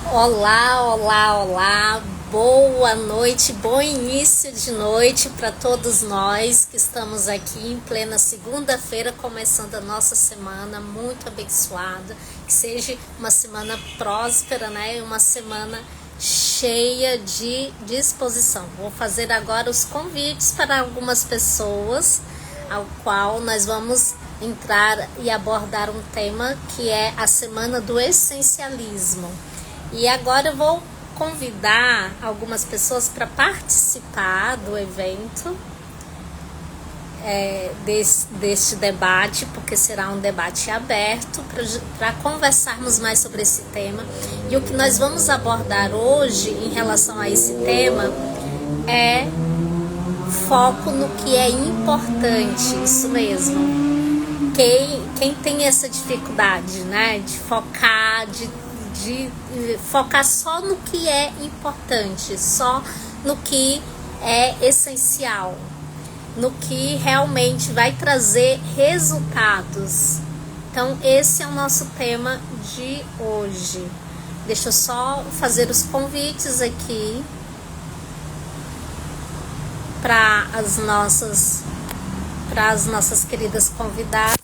Olá, olá, olá, boa noite, bom início de noite para todos nós que estamos aqui em plena segunda-feira, começando a nossa semana muito abençoada, que seja uma semana próspera, né? Uma semana cheia de disposição. Vou fazer agora os convites para algumas pessoas, ao qual nós vamos entrar e abordar um tema que é a semana do essencialismo. E agora eu vou convidar algumas pessoas para participar do evento, deste debate, porque será um debate aberto para conversarmos mais sobre esse tema. E o que nós vamos abordar hoje em relação a esse tema é foco no que é importante, isso mesmo. Quem tem essa dificuldade, né, de focar só no que é importante, só no que é essencial, no que realmente vai trazer resultados. Então esse é o nosso tema de hoje. Deixa eu só fazer os convites aqui para as nossas queridas convidadas.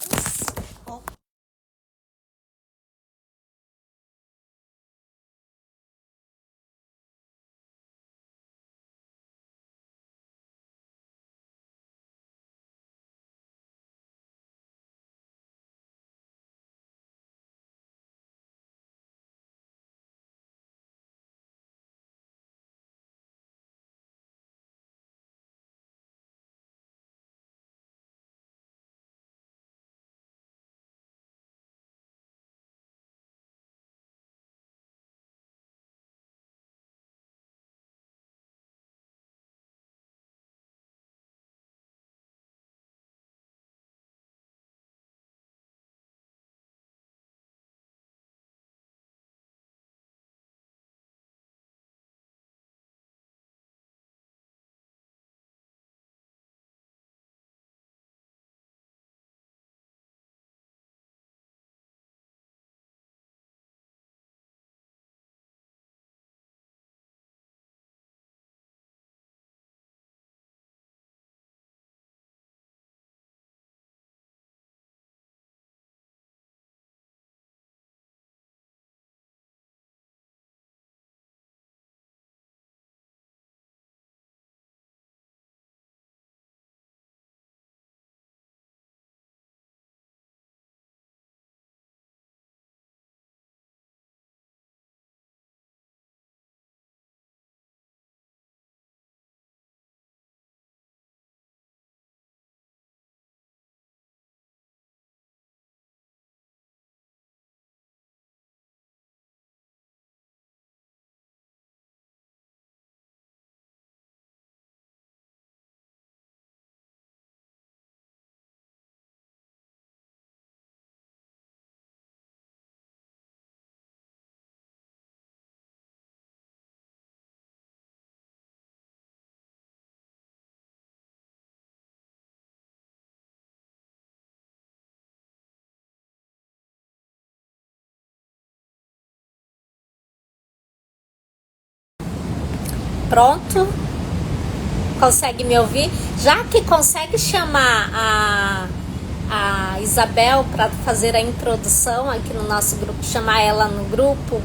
Pronto? Consegue me ouvir? Já que consegue chamar a Isabel para fazer a introdução aqui no nosso grupo, chamar ela no grupo,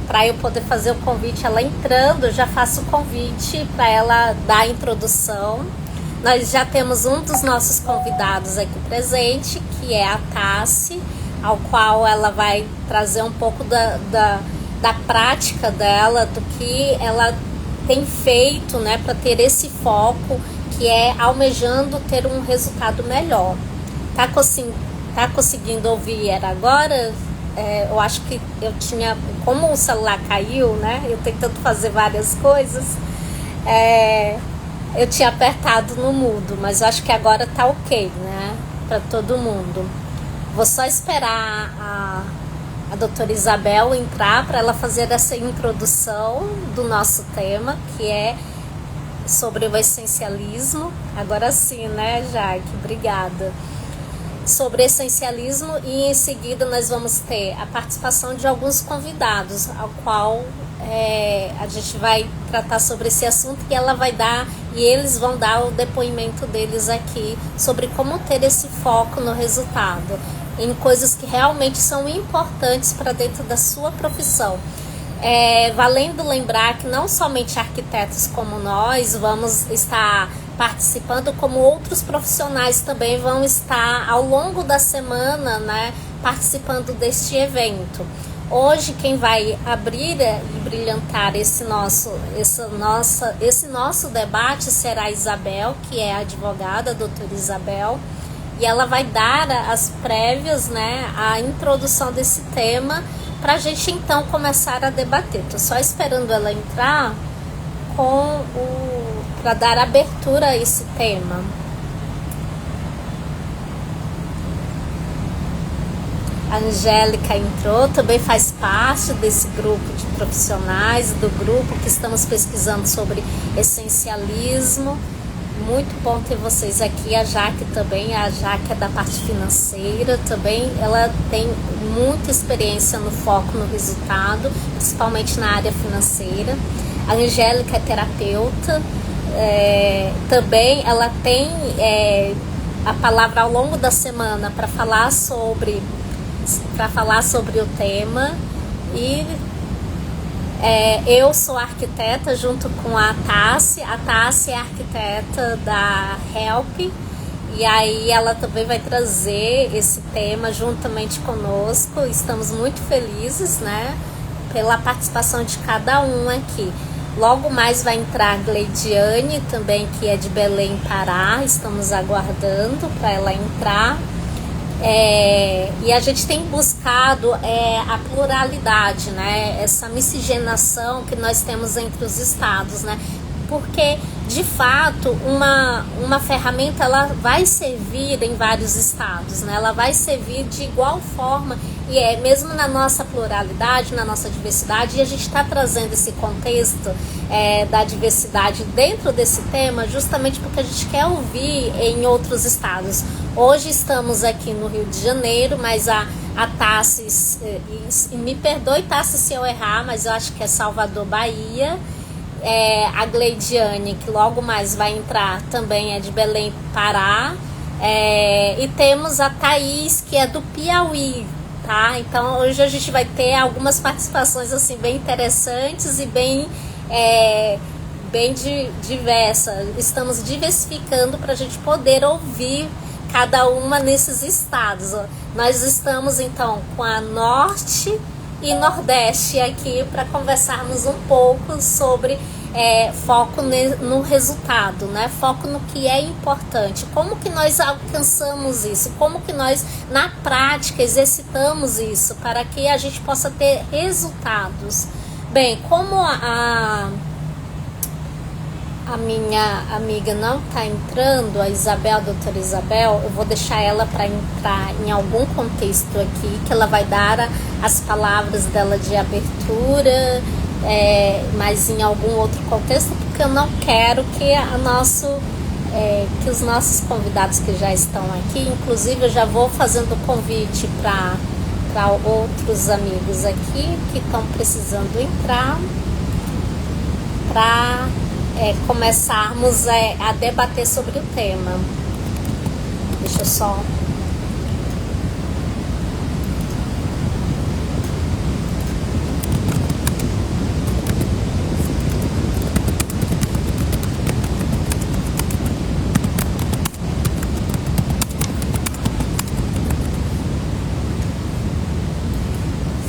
para eu poder fazer o convite, ela entrando, eu já faço o convite para ela dar a introdução. Nós já temos um dos nossos convidados aqui presente, que é a Tassi, ao qual ela vai trazer um pouco da prática dela, do que ela tem feito, né, para ter esse foco, que é almejando ter um resultado melhor. Tá conseguindo ouvir ela agora? Eu acho que eu tinha, como o celular caiu, né, eu tentando fazer várias coisas, eu tinha apertado no mudo, mas eu acho que agora tá ok, né, para todo mundo. Vou só esperar a doutora Isabel entrar para ela fazer essa introdução do nosso tema, que é sobre o essencialismo. Agora sim, né, Jaque? Obrigada. sobre essencialismo, e em seguida nós vamos ter a participação de alguns convidados, ao qual a gente vai tratar sobre esse assunto, e eles vão dar o depoimento deles aqui sobre como ter esse foco no resultado, em coisas que realmente são importantes para dentro da sua profissão. Valendo lembrar que não somente arquitetos como nós vamos estar participando, como outros profissionais também vão estar ao longo da semana, né, participando deste evento. Hoje quem vai abrir e brilhantar esse nosso debate será a Isabel, que é a advogada, a doutora Isabel, e ela vai dar as prévias, né, a introdução desse tema, para a gente então começar a debater. Estou só esperando ela entrar para dar abertura a esse tema. A Angélica entrou, também faz parte desse grupo de profissionais, do grupo que estamos pesquisando sobre essencialismo. Muito bom ter vocês aqui. A Jaque também, a Jaque é da parte financeira também, ela tem muita experiência no foco no resultado, principalmente na área financeira. A Angélica é terapeuta, também ela tem a palavra ao longo da semana para falar sobre o tema. E eu sou arquiteta junto com a Tassi. A Tassi é arquiteta da Help, e aí ela também vai trazer esse tema juntamente conosco. Estamos muito felizes, né, pela participação de cada um aqui. Logo mais vai entrar a Gleidiane também, que é de Belém, Pará. Estamos aguardando para ela entrar. E a gente tem buscado a pluralidade, né? Essa miscigenação que nós temos entre os estados, né? Porque, de fato, uma ferramenta, ela vai servir em vários estados, né? Ela vai servir de igual forma, e mesmo na nossa pluralidade, na nossa diversidade, e a gente está trazendo esse contexto da diversidade dentro desse tema, justamente porque a gente quer ouvir em outros estados. Hoje estamos aqui no Rio de Janeiro, mas a Tassi, me perdoe, Tassi, se eu errar, mas eu acho que é Salvador, Bahia. A Gleidiane, que logo mais vai entrar, também é de Belém, Pará. E temos a Thaís, que é do Piauí, tá? Então hoje a gente vai ter algumas participações assim bem interessantes e bem diversas. Estamos diversificando para a gente poder ouvir cada uma nesses estados. Nós estamos então com a Norte e Nordeste aqui para conversarmos um pouco sobre foco no resultado, né? Foco no que é importante, como que nós alcançamos isso, como que nós na prática exercitamos isso para que a gente possa ter resultados. Bem, como a minha amiga não está entrando, a Isabel, a doutora Isabel, eu vou deixar ela para entrar em algum contexto aqui, que ela vai dar as palavras dela de abertura, mas em algum outro contexto, porque eu não quero que os nossos convidados que já estão aqui, inclusive eu já vou fazendo convite para outros amigos aqui que estão precisando entrar, para começarmos a debater sobre o tema. Deixa eu só...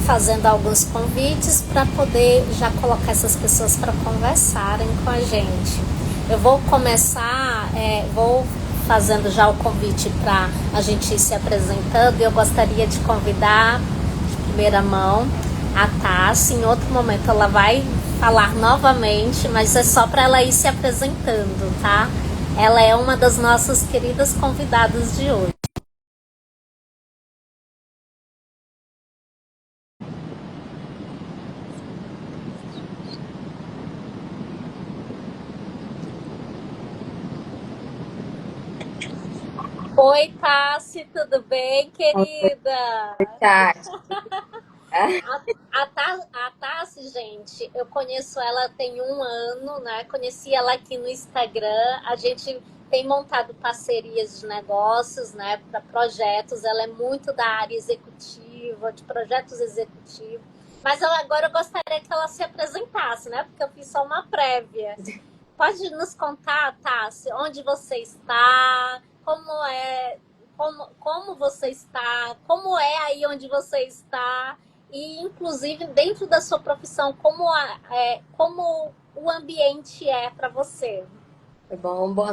fazendo alguns convites para poder já colocar essas pessoas para conversarem com a gente. Eu vou começar, vou fazendo já o convite para a gente ir se apresentando, e eu gostaria de convidar de primeira mão a Tassi. Em outro momento ela vai falar novamente, mas é só para ela ir se apresentando, tá? Ela é uma das nossas queridas convidadas de hoje. Oi, Tassi, tudo bem, querida? Oi, Tati. A Tassi, gente, eu conheço ela tem um ano, né? Conheci ela aqui no Instagram. A gente tem montado parcerias de negócios, né, para projetos. Ela é muito da área executiva, de projetos executivos. Mas agora eu gostaria que ela se apresentasse, né? Porque eu fiz só uma prévia. Pode nos contar, Tassi, onde você está, como você está, como é aí onde você está, e inclusive dentro da sua profissão, como o ambiente é para você. Tá bom, boa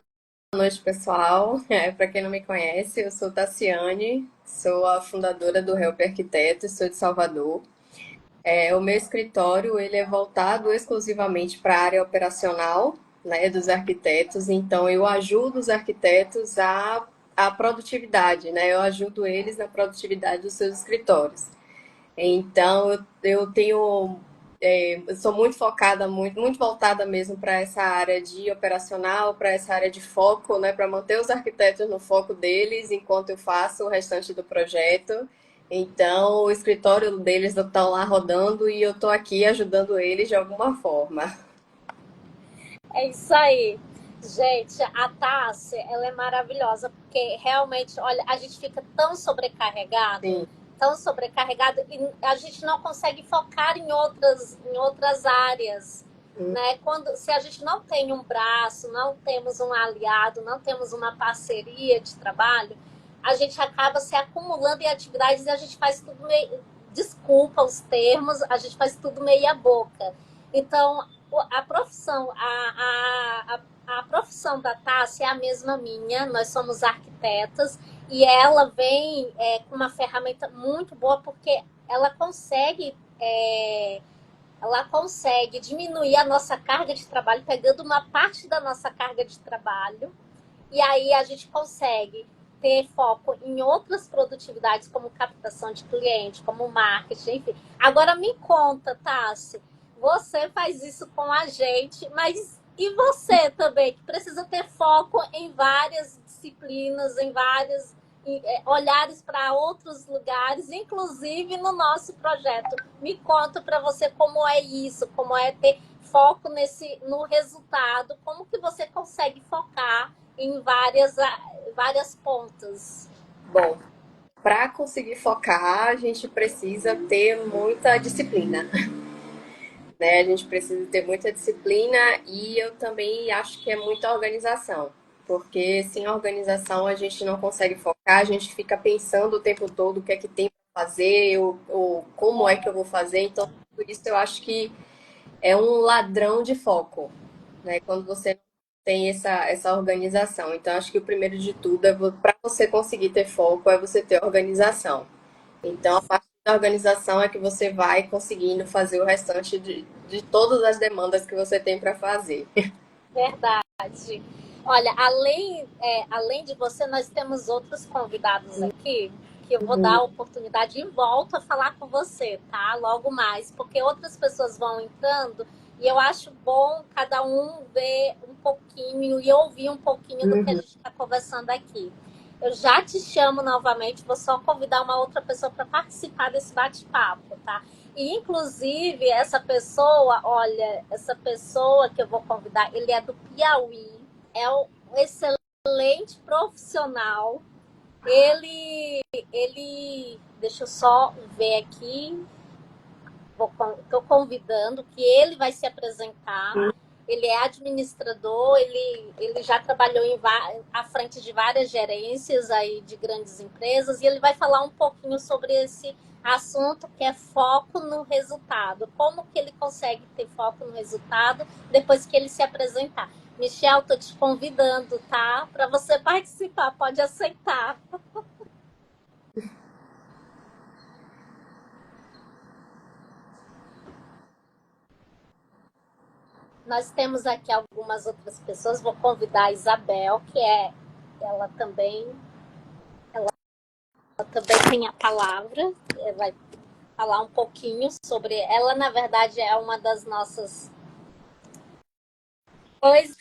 noite, pessoal. Para quem não me conhece, eu sou Tassiane, sou a fundadora do Help Arquitetos, sou de Salvador. O meu escritório ele é voltado exclusivamente para a área operacional, né, dos arquitetos, então eu ajudo os arquitetos a produtividade, né? Eu ajudo eles na produtividade dos seus escritórios. Então, eu tenho, eu sou muito focada, muito voltada mesmo para essa área de operacional, para essa área de foco, né, para manter os arquitetos no foco deles enquanto eu faço o restante do projeto. Então, o escritório deles está lá rodando e eu estou aqui ajudando eles de alguma forma. É isso aí. Gente, a Tassi, ela é maravilhosa, porque realmente, olha, a gente fica Sim. tão sobrecarregado, e a gente não consegue focar em outras áreas, né? Se a gente não tem um braço, não temos um aliado, não temos uma parceria de trabalho, a gente acaba se acumulando em atividades e a gente faz tudo meio, desculpa os termos, a gente faz tudo meia boca. Então, a profissão, a profissão da Tássia é a mesma minha, nós somos arquitetas e ela vem com uma ferramenta muito boa porque ela consegue diminuir a nossa carga de trabalho, pegando uma parte da nossa carga de trabalho, e aí a gente consegue ter foco em outras produtividades, como captação de cliente, como marketing, enfim. Agora me conta, Tassi, você faz isso com a gente, mas e você também, que precisa ter foco em várias disciplinas, em vários olhares para outros lugares, inclusive no nosso projeto. Me conta para você como é isso, como é ter foco no resultado, como que você consegue focar em várias pontas. Bom, para conseguir focar, a gente precisa ter muita disciplina. Né? A gente precisa ter muita disciplina e eu também acho que é muita organização, porque sem organização a gente não consegue focar, a gente fica pensando o tempo todo o que é que tem para fazer, ou como é que eu vou fazer. Então, por isso eu acho que é um ladrão de foco, né? Quando você não tem essa organização. Então, acho que o primeiro de tudo é para você conseguir ter foco é você ter organização. Então, a partir da organização é que você vai conseguindo fazer o restante de todas as demandas que você tem para fazer. Verdade. Olha, além de você, nós temos outros convidados aqui que eu vou dar a oportunidade e volto a falar com você, tá? Logo mais, porque outras pessoas vão entrando e eu acho bom cada um ver um pouquinho e ouvir um pouquinho do que a Uhum. gente está conversando aqui. Eu já te chamo novamente, vou só convidar uma outra pessoa para participar desse bate-papo, tá? E, inclusive, essa pessoa que eu vou convidar, ele é do Piauí, é um excelente profissional. Deixa eu só ver aqui, estou convidando que ele vai se apresentar. Ele é administrador, ele já trabalhou à frente de várias gerências aí de grandes empresas e ele vai falar um pouquinho sobre esse assunto que é foco no resultado. Como que ele consegue ter foco no resultado depois que ele se apresentar. Michel, estou te convidando, tá? Para você participar, pode aceitar. Nós temos aqui algumas outras pessoas. Vou convidar a Isabel, ela também, ela também tem a palavra. Vai falar um pouquinho sobre ela. Na verdade, é uma das nossas coisas.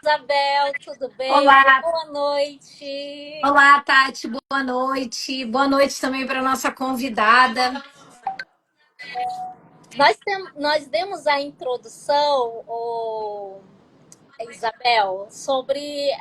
Isabel, tudo bem? Olá, Boa noite. olá, Tati, boa noite. Boa noite também para nossa convidada. Nós demos a introdução, Isabel, sobre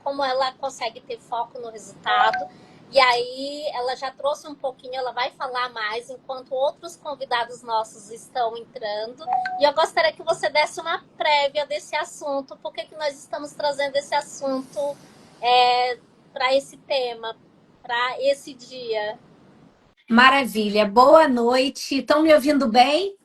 como ela consegue ter foco no resultado. E aí ela já trouxe um pouquinho, ela vai falar mais enquanto outros convidados nossos estão entrando. E eu gostaria que você desse uma prévia desse assunto, por que nós estamos trazendo esse assunto para esse tema, para esse dia. Maravilha, boa noite. Estão me ouvindo bem?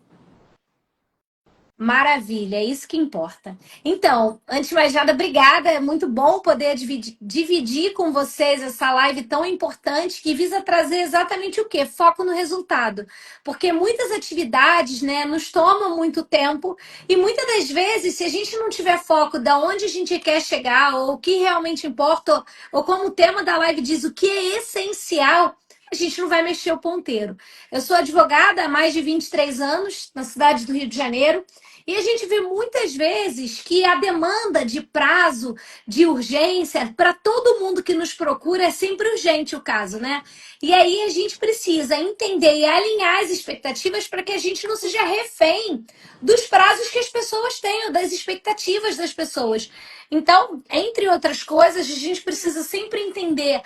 Maravilha, é isso que importa. Então, antes de mais nada, obrigada. É muito bom poder dividir com vocês essa live tão importante que visa trazer exatamente o quê? Foco no resultado. Porque muitas atividades, né, nos tomam muito tempo e muitas das vezes, se a gente não tiver foco de onde a gente quer chegar ou o que realmente importa, ou como o tema da live diz, o que é essencial, a gente não vai mexer o ponteiro. Eu sou advogada há mais de 23 anos na cidade do Rio de Janeiro. E a gente vê muitas vezes que a demanda de prazo, de urgência, para todo mundo que nos procura, é sempre urgente o caso, né? E aí a gente precisa entender e alinhar as expectativas para que a gente não seja refém dos prazos que as pessoas têm, das expectativas das pessoas. Então, entre outras coisas, a gente precisa sempre entender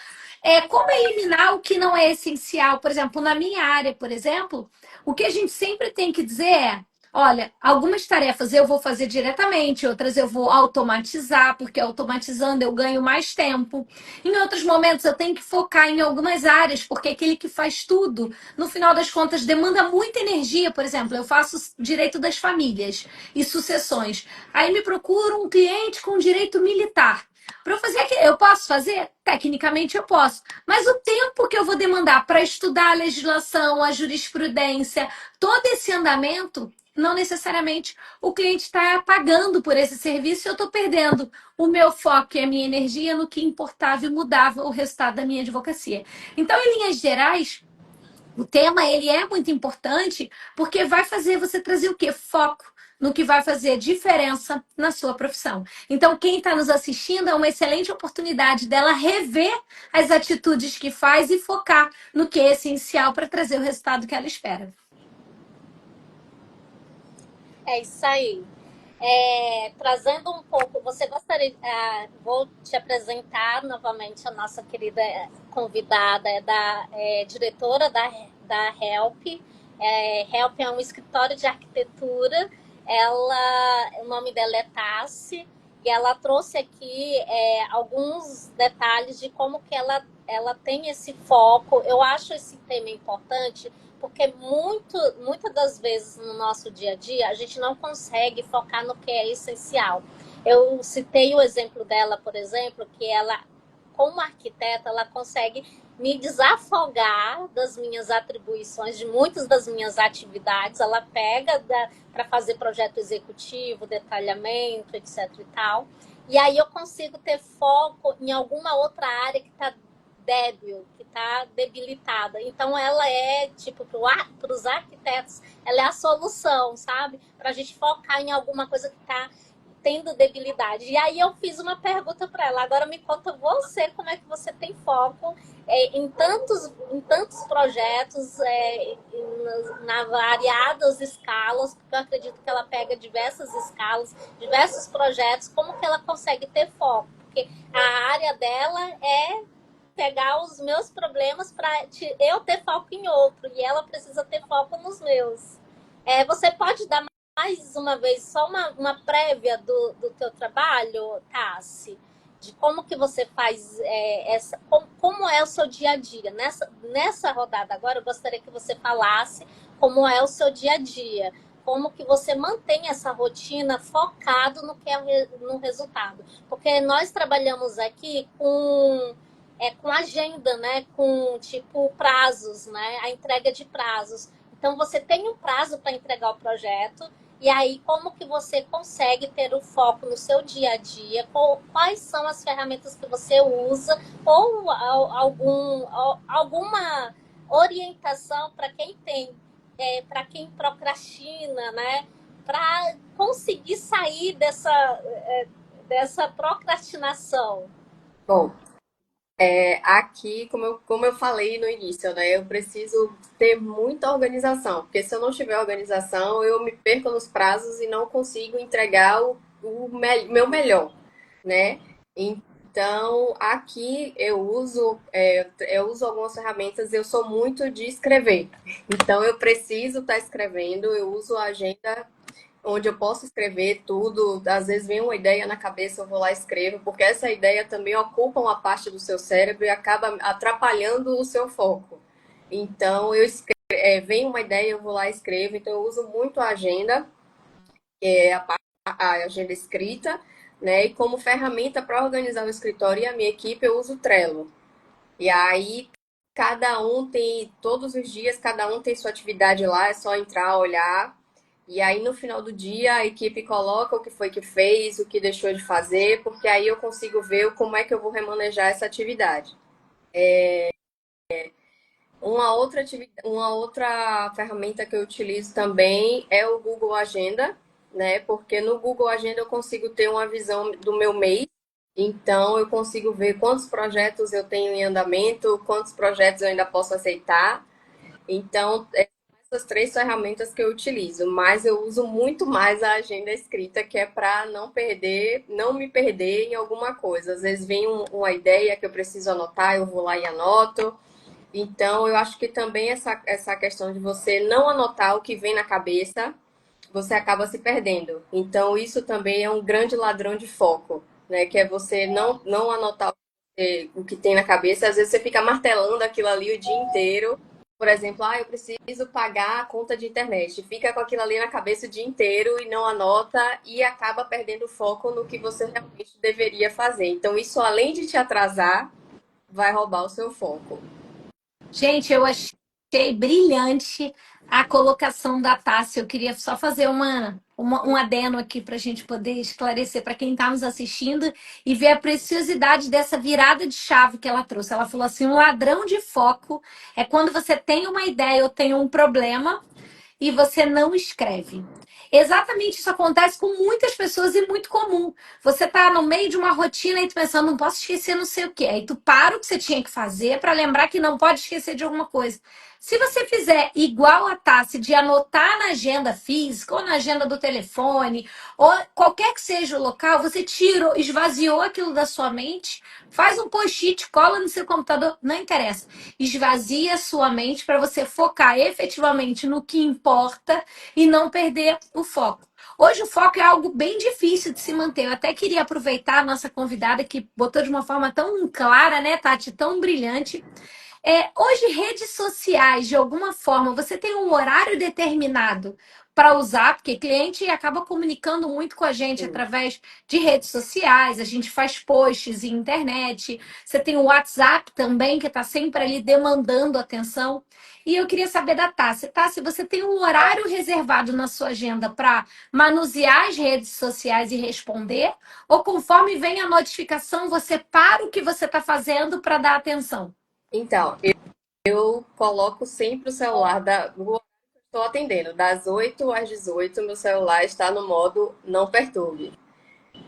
como eliminar o que não é essencial. Por exemplo, na minha área, por exemplo, o que a gente sempre tem que dizer é: olha, algumas tarefas eu vou fazer diretamente, outras eu vou automatizar, porque automatizando eu ganho mais tempo. Em outros momentos eu tenho que focar em algumas áreas, porque aquele que faz tudo, no final das contas, demanda muita energia. Por exemplo, eu faço direito das famílias e sucessões. Aí me procura um cliente com direito militar. Para eu fazer, eu posso fazer? Tecnicamente eu posso. Mas o tempo que eu vou demandar para estudar a legislação, a jurisprudência, todo esse andamento, não necessariamente o cliente está pagando por esse serviço e eu estou perdendo o meu foco e a minha energia no que importava e mudava o resultado da minha advocacia. Então, em linhas gerais, o tema ele é muito importante porque vai fazer você trazer o quê? Foco no que vai fazer diferença na sua profissão. Então, quem está nos assistindo é uma excelente oportunidade dela rever as atitudes que faz e focar no que é essencial para trazer o resultado que ela espera. É isso aí. Trazendo um pouco, você gostaria, vou te apresentar novamente a nossa querida convidada, diretora da Help. Help é um escritório de arquitetura, o nome dela é Tassi, e ela trouxe aqui alguns detalhes de como que ela tem esse foco. Eu acho esse tema importante, porque muitas das vezes no nosso dia a dia a gente não consegue focar no que é essencial. Eu citei o exemplo dela, por exemplo, que ela, como arquiteta, ela consegue me desafogar das minhas atribuições, de muitas das minhas atividades. Ela pega para fazer projeto executivo, detalhamento, etc e tal. E aí eu consigo ter foco em alguma outra área que está débil, que está debilitada. Então, ela é, tipo, para os arquitetos, ela é a solução, sabe? Para a gente focar em alguma coisa que está tendo debilidade. E aí eu fiz uma pergunta para ela. Agora me conta você, como é que você tem foco em tantos projetos, na variadas escalas, porque eu acredito que ela pega diversas escalas, diversos projetos, como que ela consegue ter foco? Porque a área dela é pegar os meus problemas para eu ter foco em outro, e ela precisa ter foco nos meus. Você pode dar mais uma vez só uma prévia do teu trabalho, Tassi? De como que você faz como é o seu dia a dia. Nessa rodada agora, eu gostaria que você falasse como é o seu dia a dia. Como que você mantém essa rotina focado no que é no resultado. Porque nós trabalhamos aqui com agenda, né? Com tipo prazos, né? A entrega de prazos. Então você tem um prazo para entregar o projeto, e aí como que você consegue ter o foco no seu dia a dia? Quais são as ferramentas que você usa, ou alguma orientação para quem para quem procrastina, né? Para conseguir sair dessa procrastinação? Bom, aqui, como eu falei no início, né? Eu preciso ter muita organização, porque se eu não tiver organização, eu me perco nos prazos e não consigo entregar meu melhor, né? Então, aqui eu uso algumas ferramentas, eu sou muito de escrever. Então, eu preciso estar escrevendo, eu uso a agenda onde eu posso escrever tudo. Às vezes vem uma ideia na cabeça, eu vou lá e escrevo, porque essa ideia também ocupa uma parte do seu cérebro e acaba atrapalhando o seu foco. Então, vem uma ideia, eu vou lá e escrevo. Então, eu uso muito a agenda, a agenda escrita, né? E como ferramenta para organizar o escritório e a minha equipe, eu uso o Trello. E aí, todos os dias, cada um tem sua atividade lá, é só entrar, olhar. E aí, no final do dia, a equipe coloca o que foi que fez, o que deixou de fazer, porque aí eu consigo ver como é que eu vou remanejar essa atividade. Uma outra ferramenta que eu utilizo também é o Google Agenda, né? Porque no Google Agenda eu consigo ter uma visão do meu mês. Então, eu consigo ver quantos projetos eu tenho em andamento, quantos projetos eu ainda posso aceitar. Então, essas três ferramentas que eu utilizo, mas eu uso muito mais a agenda escrita, que é para não me perder em alguma coisa. Às vezes vem uma ideia que eu preciso anotar, eu vou lá e anoto. Então, eu acho que também essa questão de você não anotar o que vem na cabeça, você acaba se perdendo. Então, isso também é um grande ladrão de foco, né? Que é você não anotar o que tem na cabeça. Às vezes você fica martelando aquilo ali o dia inteiro. Por exemplo, eu preciso pagar a conta de internet. Fica com aquilo ali na cabeça o dia inteiro e não anota e acaba perdendo foco no que você realmente deveria fazer. Então, isso, além de te atrasar, vai roubar o seu foco. Gente, eu achei brilhante a colocação da Tássia. Eu queria só fazer um adeno aqui para a gente poder esclarecer para quem está nos assistindo e ver a preciosidade dessa virada de chave que ela trouxe. Ela falou assim: um ladrão de foco é quando você tem uma ideia ou tem um problema e você não escreve. Exatamente isso acontece com muitas pessoas e muito comum. Você tá no meio de uma rotina e tu pensando, não posso esquecer não sei o quê. Aí tu para o que você tinha que fazer para lembrar que não pode esquecer de alguma coisa. Se você fizer igual a Tassi, de anotar na agenda física ou na agenda do telefone, ou qualquer que seja o local, você tirou, esvaziou aquilo da sua mente, faz um post-it, cola no seu computador, não interessa. Esvazia a sua mente para você focar efetivamente no que importa e não perder o foco. Hoje o foco é algo bem difícil de se manter. Eu até queria aproveitar a nossa convidada que botou de uma forma tão clara, né, Tati, tão brilhante. Hoje, redes sociais, de alguma forma, você tem um horário determinado para usar, porque cliente acaba comunicando muito com a gente Sim. através de redes sociais, a gente faz posts em internet, você tem o WhatsApp também, que está sempre ali demandando atenção. E eu queria saber da Tássia. Tássia, você tem um horário reservado na sua agenda para manusear as redes sociais e responder? Ou conforme vem a notificação, você para o que você está fazendo para dar atenção? Então, eu coloco sempre o celular do horário que eu estou atendendo. Das 8 às 18, meu celular está no modo não perturbe.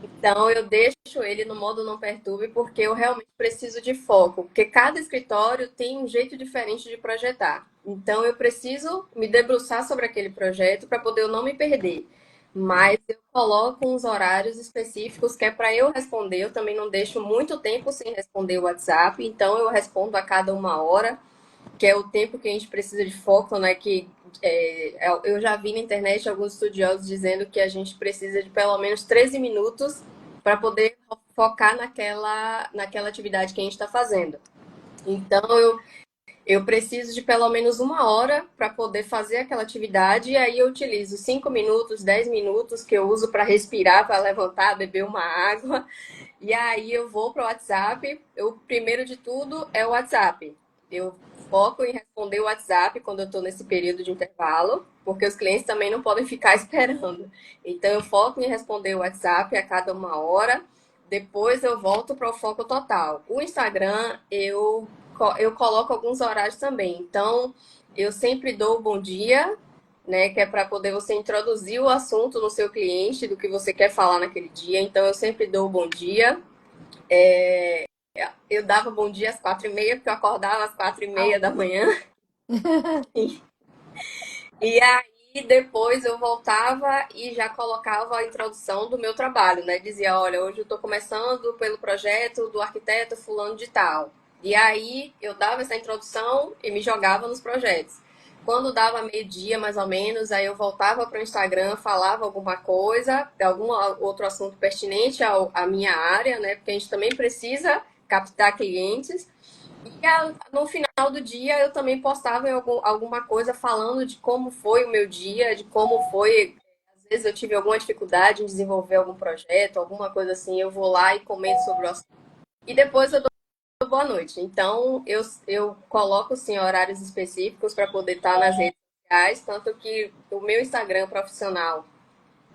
Então, eu deixo ele no modo não perturbe porque eu realmente preciso de foco. Porque cada escritório tem um jeito diferente de projetar. Então, eu preciso me debruçar sobre aquele projeto para poder eu não me perder. Mas eu coloco uns horários específicos que é para eu responder. Eu também não deixo muito tempo sem responder o WhatsApp. Então, eu respondo a cada 1 hora, que é o tempo que a gente precisa de foco, né? Eu já vi na internet alguns estudiosos dizendo que a gente precisa de pelo menos 13 minutos para poder focar naquela atividade que a gente está fazendo. Então, eu preciso de pelo menos 1 hora para poder fazer aquela atividade, e aí eu utilizo 5 minutos, 10 minutos que eu uso para respirar, para levantar, beber uma água, e aí eu vou para o WhatsApp. O primeiro de tudo é o WhatsApp. Eu foco em responder o WhatsApp quando eu estou nesse período de intervalo, porque os clientes também não podem ficar esperando. Então, eu foco em responder o WhatsApp a cada 1 hora. Depois eu volto para o foco total. O Instagram, eu coloco alguns horários também. Então, eu sempre dou o bom dia né? Que é para poder você introduzir o assunto no seu cliente, do que você quer falar naquele dia. Então, eu sempre dou o bom dia. Eu dava bom dia às 4h30, porque eu acordava às 4h30 da manhã. E aí, depois eu voltava e já colocava a introdução do meu trabalho, né? Dizia, olha, hoje eu estou começando pelo projeto do arquiteto fulano de tal. E aí, eu dava essa introdução e me jogava nos projetos. Quando dava meio-dia, mais ou menos, aí eu voltava para o Instagram, falava alguma coisa, algum outro assunto pertinente à minha área, né? Porque a gente também precisa captar clientes. E no final do dia eu também postava alguma coisa falando de como foi o meu dia, de como foi. Às vezes eu tive alguma dificuldade em desenvolver algum projeto, alguma coisa assim, eu vou lá e comento sobre o assunto. E depois eu dou boa noite. Então eu coloco sim horários específicos para poder estar nas redes sociais, tanto que o meu Instagram profissional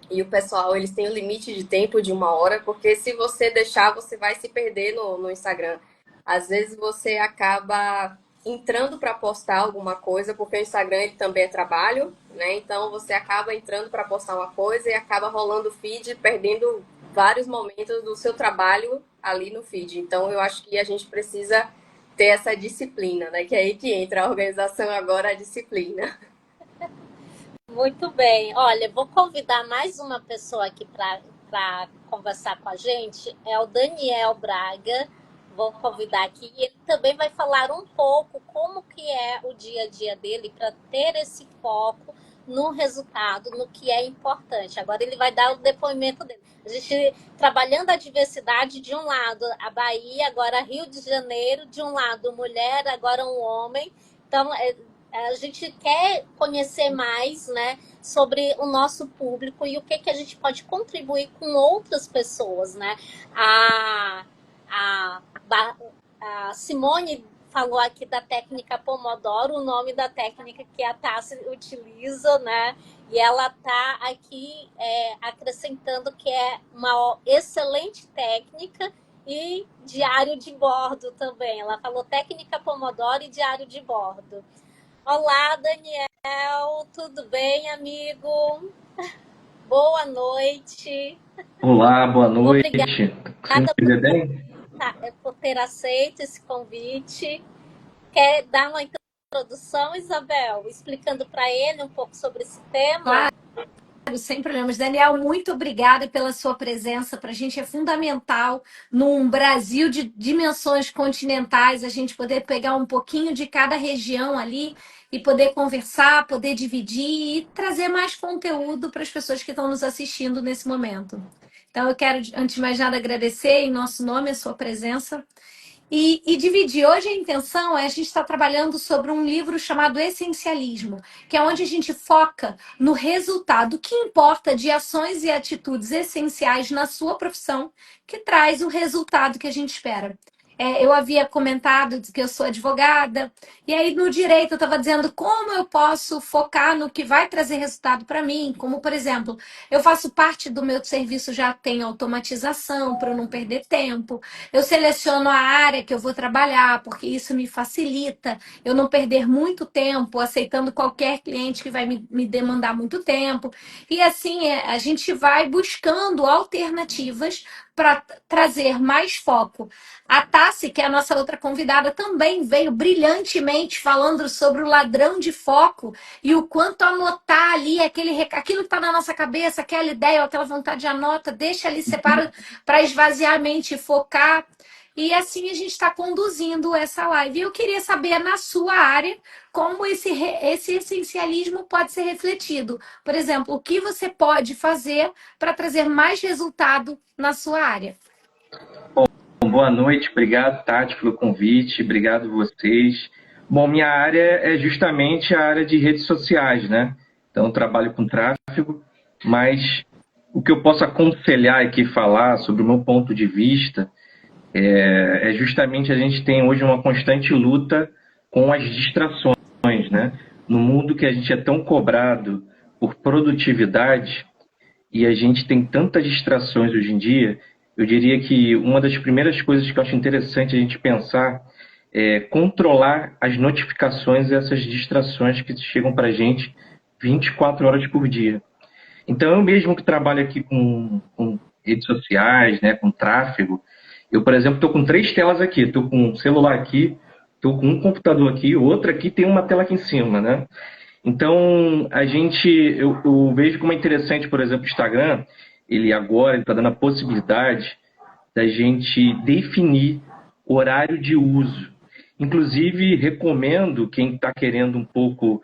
e o pessoal, eles têm um limite de tempo de 1 hora, porque se você deixar, você vai se perder no Instagram. Às vezes você acaba entrando para postar alguma coisa, porque o Instagram ele também é trabalho, né? Então você acaba entrando para postar uma coisa e acaba rolando o feed, perdendo vários momentos do seu trabalho ali no feed. Então eu acho que a gente precisa ter essa disciplina, né? Que é aí que entra a organização agora, a disciplina. Muito bem. Olha, vou convidar mais uma pessoa aqui para conversar com a gente. É o Daniel Braga. Vou convidar aqui. E ele também vai falar um pouco como que é o dia a dia dele para ter esse foco no resultado, no que é importante. Agora ele vai dar o depoimento dele. A gente trabalhando a diversidade de um lado, a Bahia, agora Rio de Janeiro, de um lado mulher, agora um homem. Então, a gente quer conhecer mais, né, sobre o nosso público e o que a gente pode contribuir com outras pessoas, né? A, a, a Simone falou aqui da técnica Pomodoro, o nome da técnica que a Tassi utiliza, né? E ela está aqui acrescentando que é uma excelente técnica e diário de bordo também. Ela falou técnica Pomodoro e diário de bordo. Olá, Daniel, tudo bem, amigo? Boa noite. Olá, boa Obrigada noite. Você me por, entender bem? por ter aceito esse convite. Quer dar uma introdução, Isabel, explicando para ele um pouco sobre esse tema? Claro, sem problemas. Daniel, muito obrigada pela sua presença. Para a gente é fundamental, num Brasil de dimensões continentais, a gente poder pegar um pouquinho de cada região ali e poder conversar, poder dividir e trazer mais conteúdo para as pessoas que estão nos assistindo nesse momento. Então, eu quero, antes de mais nada, agradecer em nosso nome a sua presença. E dividir. Hoje a intenção é a gente estar trabalhando sobre um livro chamado Essencialismo, que é onde a gente foca no resultado, o que importa de ações e atitudes essenciais na sua profissão, que traz o resultado que a gente espera. Eu havia comentado que eu sou advogada, e aí no direito eu estava dizendo como eu posso focar no que vai trazer resultado para mim, como por exemplo, eu faço parte do meu serviço, já tem automatização para eu não perder tempo. Eu seleciono a área que eu vou trabalhar, porque isso me facilita eu não perder muito tempo aceitando qualquer cliente que vai me demandar muito tempo. E assim, a gente vai buscando alternativas para trazer mais foco. A Tassi, que é a nossa outra convidada, também veio brilhantemente falando sobre o ladrão de foco e o quanto anotar ali aquilo que está na nossa cabeça, aquela ideia ou aquela vontade de anota, deixa ali, separa para esvaziar a mente e focar. E assim a gente está conduzindo essa live. Eu queria saber, na sua área, como esse essencialismo pode ser refletido. Por exemplo, o que você pode fazer para trazer mais resultado na sua área? Bom, boa noite, obrigado, Tati, pelo convite, obrigado vocês. Bom, minha área é justamente a área de redes sociais, né? Então, eu trabalho com tráfego, mas o que eu posso aconselhar aqui, falar sobre o meu ponto de vista, é justamente a gente tem hoje uma constante luta com as distrações, né? No mundo que a gente é tão cobrado por produtividade e a gente tem tantas distrações hoje em dia, eu diria que uma das primeiras coisas que eu acho interessante a gente pensar é controlar as notificações e essas distrações que chegam para a gente 24 horas por dia. Então, eu mesmo que trabalho aqui com redes sociais, né, com tráfego, eu, por exemplo, estou com 3 telas aqui. Estou com um celular aqui, estou com um computador aqui, outro aqui, tem uma tela aqui em cima, né? Então, eu vejo como é interessante, por exemplo, o Instagram, ele agora está dando a possibilidade da gente definir horário de uso. Inclusive, recomendo quem está querendo um pouco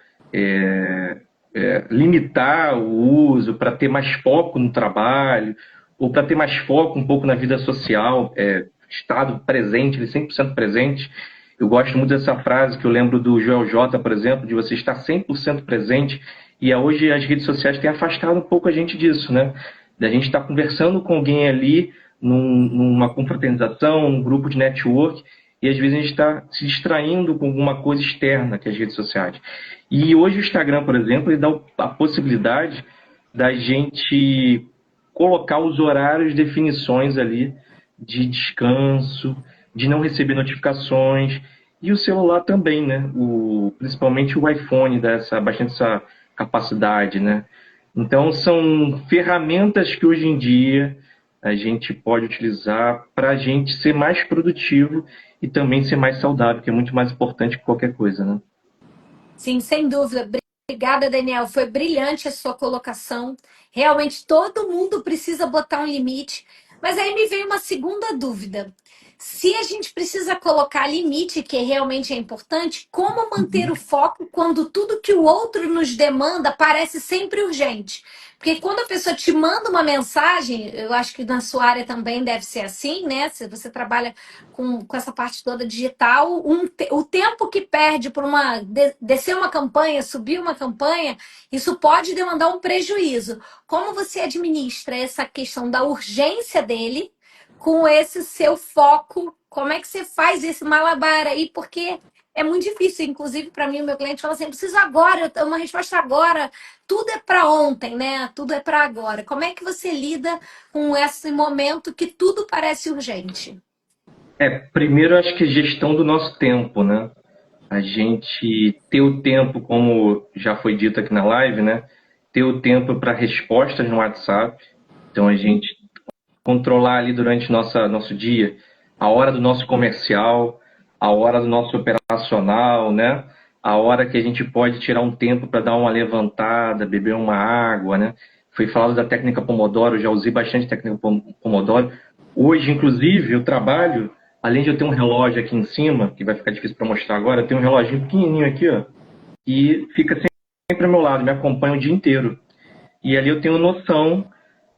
limitar o uso para ter mais foco no trabalho, ou para ter mais foco um pouco na vida social, estado presente, ele 100% presente. Eu gosto muito dessa frase que eu lembro do Joel J, por exemplo, de você estar 100% presente, e hoje as redes sociais têm afastado um pouco a gente disso, né? Da gente estar conversando com alguém ali, numa confraternização, num grupo de network, e às vezes a gente está se distraindo com alguma coisa externa que é as redes sociais. E hoje o Instagram, por exemplo, ele dá a possibilidade da gente colocar os horários, definições ali de descanso, de não receber notificações, e o celular também, né? Principalmente o iPhone dá bastante essa capacidade, né? Então são ferramentas que hoje em dia a gente pode utilizar para a gente ser mais produtivo e também ser mais saudável, que é muito mais importante que qualquer coisa, né? Sim, sem dúvida. Obrigada, Daniel. Foi brilhante a sua colocação. Realmente todo mundo precisa botar um limite. Mas aí me veio uma segunda dúvida. Se a gente precisa colocar limite, que realmente é importante, como manter o foco quando tudo que o outro nos demanda parece sempre urgente? Porque quando a pessoa te manda uma mensagem, eu acho que na sua área também deve ser assim, né? Se você trabalha com essa parte toda digital, o tempo que perde por descer uma campanha, subir uma campanha, isso pode demandar um prejuízo. Como você administra essa questão da urgência dele com esse seu foco? Como é que você faz esse malabar aí? Porque é muito difícil. Inclusive, para mim, o meu cliente fala assim: preciso agora, uma resposta agora. Tudo é para ontem, né? Tudo é para agora. Como é que você lida com esse momento que tudo parece urgente? Primeiro, acho que gestão do nosso tempo, né? A gente ter o tempo, como já foi dito aqui na live, né? Ter o tempo para respostas no WhatsApp. Então, a gente controlar ali durante nosso dia a hora do nosso comercial, a hora do nosso operacional, né? A hora que a gente pode tirar um tempo para dar uma levantada, beber uma água, né? Foi falado da técnica Pomodoro, já usei bastante técnica Pomodoro. Hoje, inclusive, eu trabalho, além de eu ter um relógio aqui em cima, que vai ficar difícil para mostrar agora, eu tenho um reloginho pequenininho aqui, ó, e fica sempre ao meu lado, me acompanha o dia inteiro. E ali eu tenho noção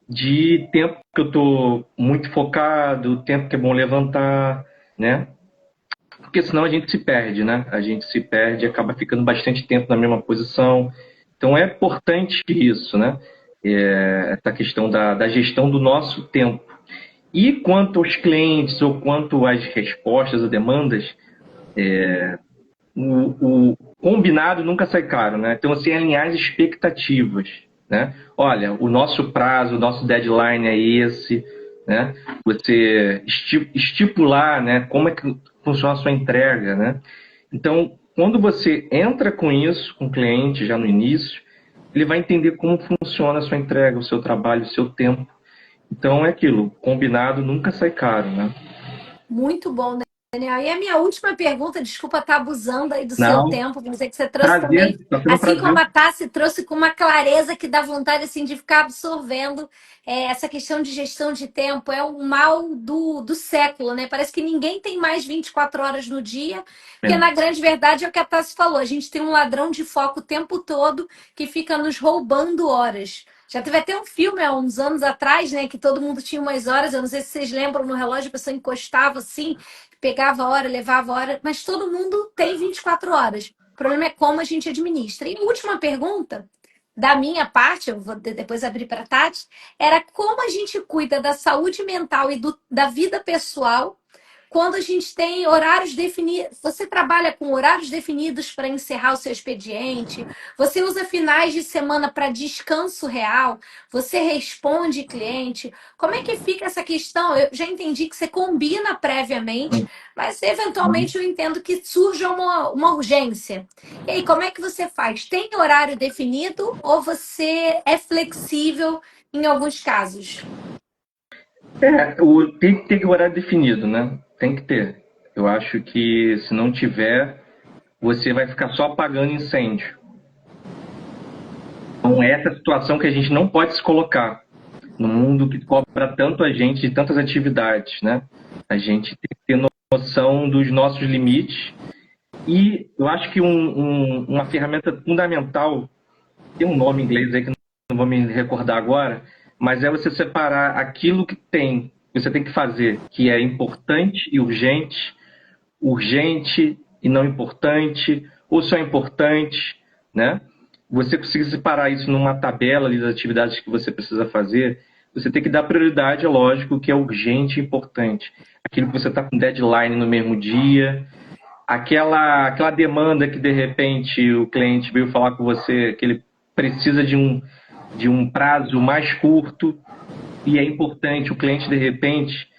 de tempo que eu estou muito focado, tempo que é bom levantar, né? Porque senão a gente se perde, né? A gente se perde e acaba ficando bastante tempo na mesma posição. Então é importante isso, né? Essa questão da gestão do nosso tempo. E quanto aos clientes ou quanto às respostas ou demandas, o combinado nunca sai caro, né? Então, assim, alinhar as expectativas, né? Olha, o nosso prazo, o nosso deadline é esse, né? Você estipular, né? Como é que funciona a sua entrega, né? Então, quando você entra com isso, com o cliente já no início, ele vai entender como funciona a sua entrega, o seu trabalho, o seu tempo. Então, é aquilo, combinado nunca sai caro, né? Muito bom, Daniel. E a minha última pergunta, desculpa estar abusando aí do seu Não, tempo, mas é que você trouxe prazer, também, está sendo um assim como prazer. a Tassi trouxe com uma clareza que dá vontade assim, de ficar absorvendo. Essa questão de gestão de tempo é o mal do século, né? Parece que ninguém tem mais 24 horas no dia, porque É. na grande verdade é o que a Tassi falou, a gente tem um ladrão de foco o tempo todo que fica nos roubando horas. Já teve até um filme há uns anos atrás, né? Que todo mundo tinha umas horas. Eu não sei se vocês lembram, no relógio a pessoa encostava assim, pegava a hora, levava a hora, mas todo mundo tem 24 horas. O problema é como a gente administra. E a última pergunta, da minha parte, eu vou depois abrir para a Tati, era como a gente cuida da saúde mental e da vida pessoal quando a gente tem horários definidos. Você trabalha com horários definidos para encerrar o seu expediente, você usa finais de semana para descanso real, você responde cliente. Como é que fica essa questão? Eu já entendi que você combina previamente, mas eventualmente eu entendo que surja uma urgência. E aí, como é que você faz? Tem horário definido ou você é flexível em alguns casos? Tem que ter horário definido, né? Tem que ter. Eu acho que se não tiver, você vai ficar só apagando incêndio. Então, é essa situação que a gente não pode se colocar no mundo que cobra tanto a gente de tantas atividades, né? A gente tem que ter noção dos nossos limites. E eu acho que uma ferramenta fundamental, tem um nome em inglês aí que não vou me recordar agora, mas é você separar aquilo que você tem que fazer, que é importante e urgente, urgente e não importante, ou só importante, né? Você conseguir separar isso numa tabela ali das atividades que você precisa fazer, você tem que dar prioridade, é lógico, que é urgente e importante. Aquilo que você está com deadline no mesmo dia, aquela demanda que de repente o cliente veio falar com você que ele precisa de um prazo mais curto e é importante o cliente de repente,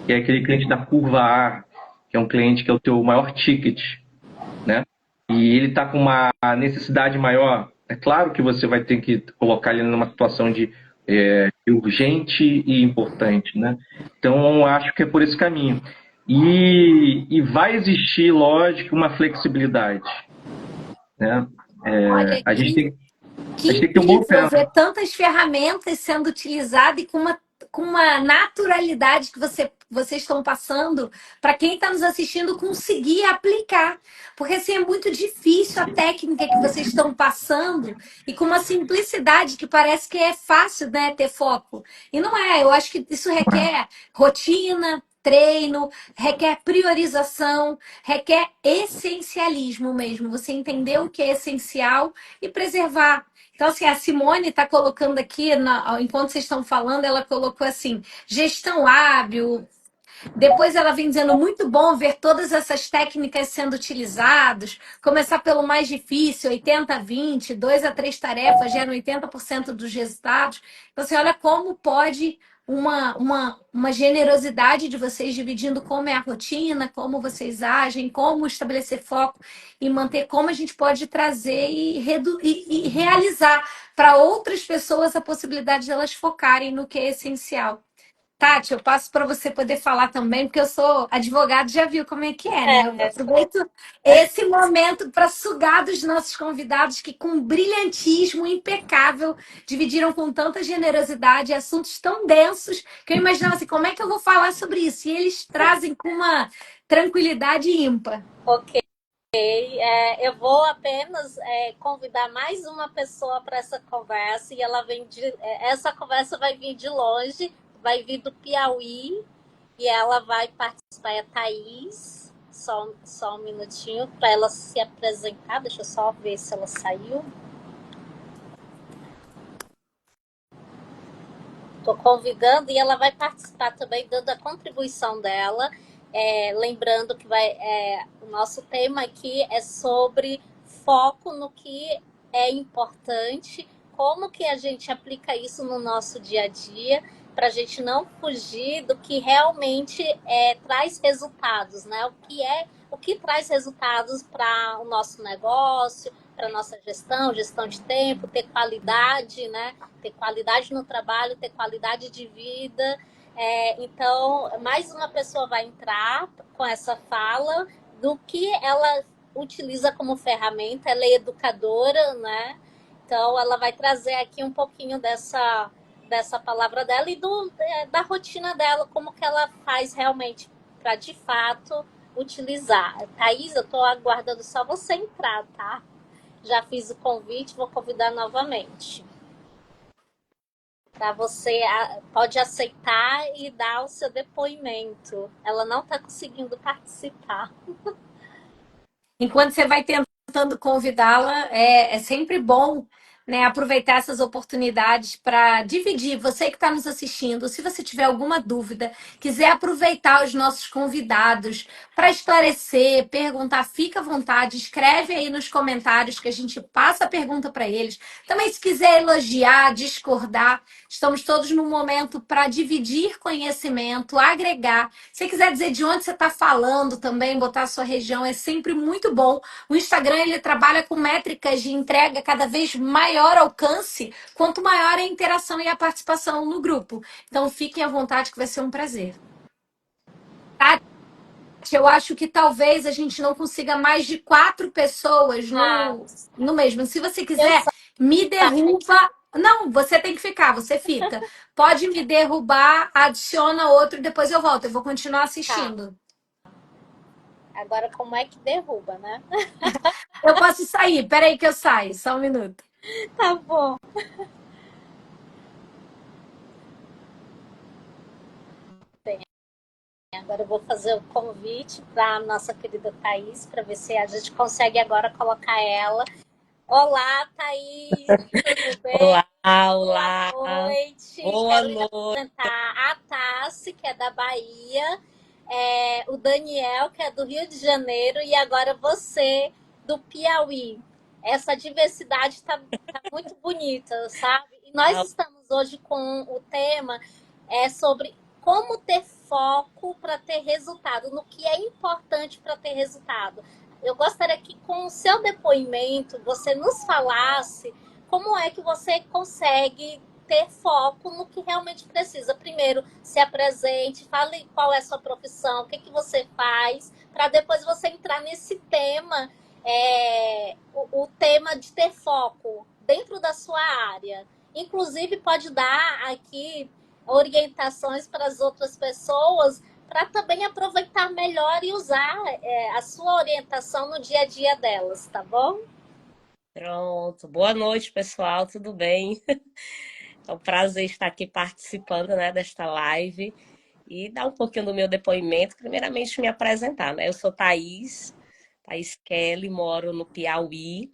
que é aquele cliente da curva A, que é um cliente que é o teu maior ticket, né? E ele está com uma necessidade maior, é claro que você vai ter que colocar ele numa situação de urgente e importante, né? Então, acho que é por esse caminho. E vai existir, lógico, uma flexibilidade, né? Olha, A gente tem, que a gente tem que ter um bom incrível senso. ver tantas ferramentas sendo utilizadas e com uma naturalidade que vocês estão passando para quem está nos assistindo conseguir aplicar. Porque assim, é muito difícil a técnica que vocês estão passando e com uma simplicidade que parece que é fácil, né, ter foco. E não é, eu acho que isso requer rotina, treino, requer priorização, requer essencialismo mesmo. Você entender o que é essencial e preservar. Então, assim, a Simone está colocando aqui, enquanto vocês estão falando, ela colocou assim: gestão hábil. Depois ela vem dizendo, muito bom ver todas essas técnicas sendo utilizadas. Começar pelo mais difícil, 80-20, 2 a 3 tarefas geram 80% dos resultados. Então, você olha como pode uma generosidade de vocês dividindo como é a rotina, como vocês agem, como estabelecer foco e manter, como a gente pode trazer e realizar para outras pessoas a possibilidade de elas focarem no que é essencial. Tati, eu passo para você poder falar também, porque eu sou advogada, já viu como é que é, né? Eu aproveito esse momento para sugar dos nossos convidados que, com brilhantismo impecável, dividiram com tanta generosidade assuntos tão densos que eu imaginava assim, como é que eu vou falar sobre isso? E eles trazem com uma tranquilidade ímpar. Ok. Eu vou apenas convidar mais uma pessoa para essa conversa e essa conversa vai vir de longe, vai vir do Piauí e ela vai participar, é a Thaís. Só um minutinho para ela se apresentar. Deixa eu só ver se ela saiu. Estou convidando e ela vai participar também, dando a contribuição dela. Lembrando que o nosso tema aqui é sobre foco no que é importante, como que a gente aplica isso no nosso dia a dia, para a gente não fugir do que realmente traz resultados, né? O que traz resultados para o nosso negócio, para a nossa gestão de tempo, ter qualidade, né? Ter qualidade no trabalho, ter qualidade de vida. Então, mais uma pessoa vai entrar com essa fala do que ela utiliza como ferramenta. Ela é educadora, né? Então, ela vai trazer aqui um pouquinho dessa palavra dela e da rotina dela, como que ela faz realmente para, de fato, utilizar. Thaís, eu estou aguardando só você entrar, tá? Já fiz o convite, vou convidar novamente. Para você, pode aceitar e dar o seu depoimento. Ela não está conseguindo participar. Enquanto você vai tentando convidá-la, é sempre bom né, aproveitar essas oportunidades para dividir. Você que está nos assistindo, se você tiver alguma dúvida, quiser aproveitar os nossos convidados para esclarecer, perguntar, fica à vontade, escreve aí nos comentários que a gente passa a pergunta para eles. Também, se quiser elogiar, discordar, estamos todos num momento para dividir conhecimento, agregar. Se quiser dizer de onde você está falando também, botar a sua região, é sempre muito bom. O Instagram, ele trabalha com métricas de entrega cada vez maior alcance, quanto maior a interação e a participação no grupo. Então, fiquem à vontade que vai ser um prazer. Tati, eu acho que talvez a gente não consiga mais de 4 pessoas Ah, no mesmo. Se você eu quiser, só me derruba. Não, você tem que ficar, você fica. Pode me derrubar, adiciona outro e depois eu volto. Eu vou continuar tá. assistindo. Agora, como é que derruba, né? Eu posso sair, peraí que eu saio, só um minuto. Tá bom. Agora eu vou fazer o convite para a nossa querida Thaís, para ver se a gente consegue agora colocar ela. Olá, Thaís, tudo bem? Olá, olá. Boa noite. Boa Quero lhe noite. apresentar a Tassi, que é da Bahia, o Daniel, que é do Rio de Janeiro, e agora você, do Piauí. Essa diversidade está muito bonita, sabe? E nós estamos hoje com o tema sobre como ter foco para ter resultado, no que é importante para ter resultado. Eu gostaria que, com o seu depoimento, você nos falasse como é que você consegue ter foco no que realmente precisa. Primeiro, se apresente, fale qual é a sua profissão, o que, que você faz, para depois você entrar nesse tema, o tema de ter foco dentro da sua área. Inclusive, pode dar aqui orientações para as outras pessoas para também aproveitar melhor e usar a sua orientação no dia a dia delas, tá bom? Pronto. Boa noite, pessoal. Tudo bem? É um prazer estar aqui participando, né, desta live e dar um pouquinho do meu depoimento. Primeiramente, me apresentar, né? Eu sou Thaís Kelly, moro no Piauí.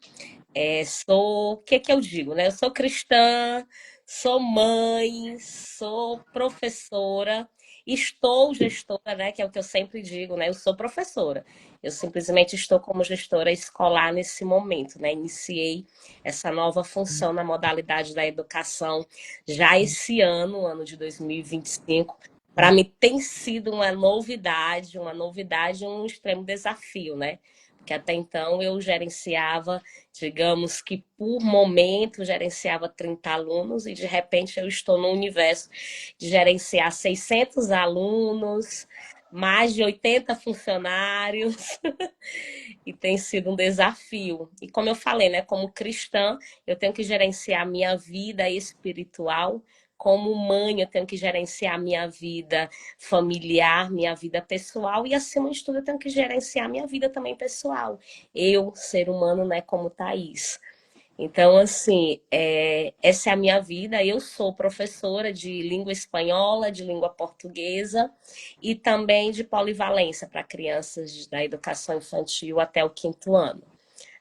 O que eu digo, né? Eu sou cristã, sou mãe, sou professora, estou gestora, né? Que é o que eu sempre digo, né? Eu sou professora. Eu simplesmente estou como gestora escolar nesse momento, né? Iniciei essa nova função na modalidade da educação já esse ano de 2025. Para mim tem sido uma novidade, um extremo desafio, né? Porque até então eu gerenciava, digamos que por momento, gerenciava 30 alunos e de repente eu estou no universo de gerenciar 600 alunos, mais de 80 funcionários e tem sido um desafio. E como eu falei, né, como cristã, eu tenho que gerenciar minha vida espiritual. Como mãe, eu tenho que gerenciar minha vida familiar, minha vida pessoal e, acima de tudo, eu tenho que gerenciar minha vida também pessoal. Eu, ser humano, né, como Thaís. Então, assim, essa é a minha vida. Eu sou professora de língua espanhola, de língua portuguesa e também de polivalência para crianças da educação infantil até o 5º ano.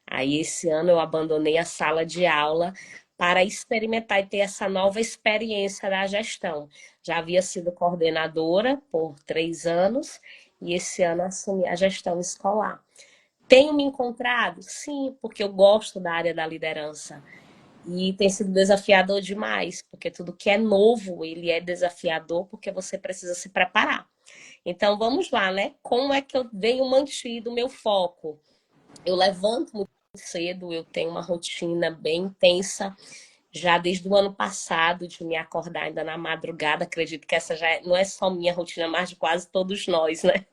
Aí, esse ano, eu abandonei a sala de aula para experimentar e ter essa nova experiência da gestão. Já havia sido coordenadora por 3 anos e esse ano assumi a gestão escolar. Tenho me encontrado? Sim, porque eu gosto da área da liderança. E tem sido desafiador demais, porque tudo que é novo, ele é desafiador, porque você precisa se preparar. Então, vamos lá, né? Como é que eu venho mantido o meu foco? Eu levanto muito cedo, eu tenho uma rotina bem intensa, já desde o ano passado, de me acordar ainda na madrugada. Acredito que essa já não é só minha rotina, mas de quase todos nós, né?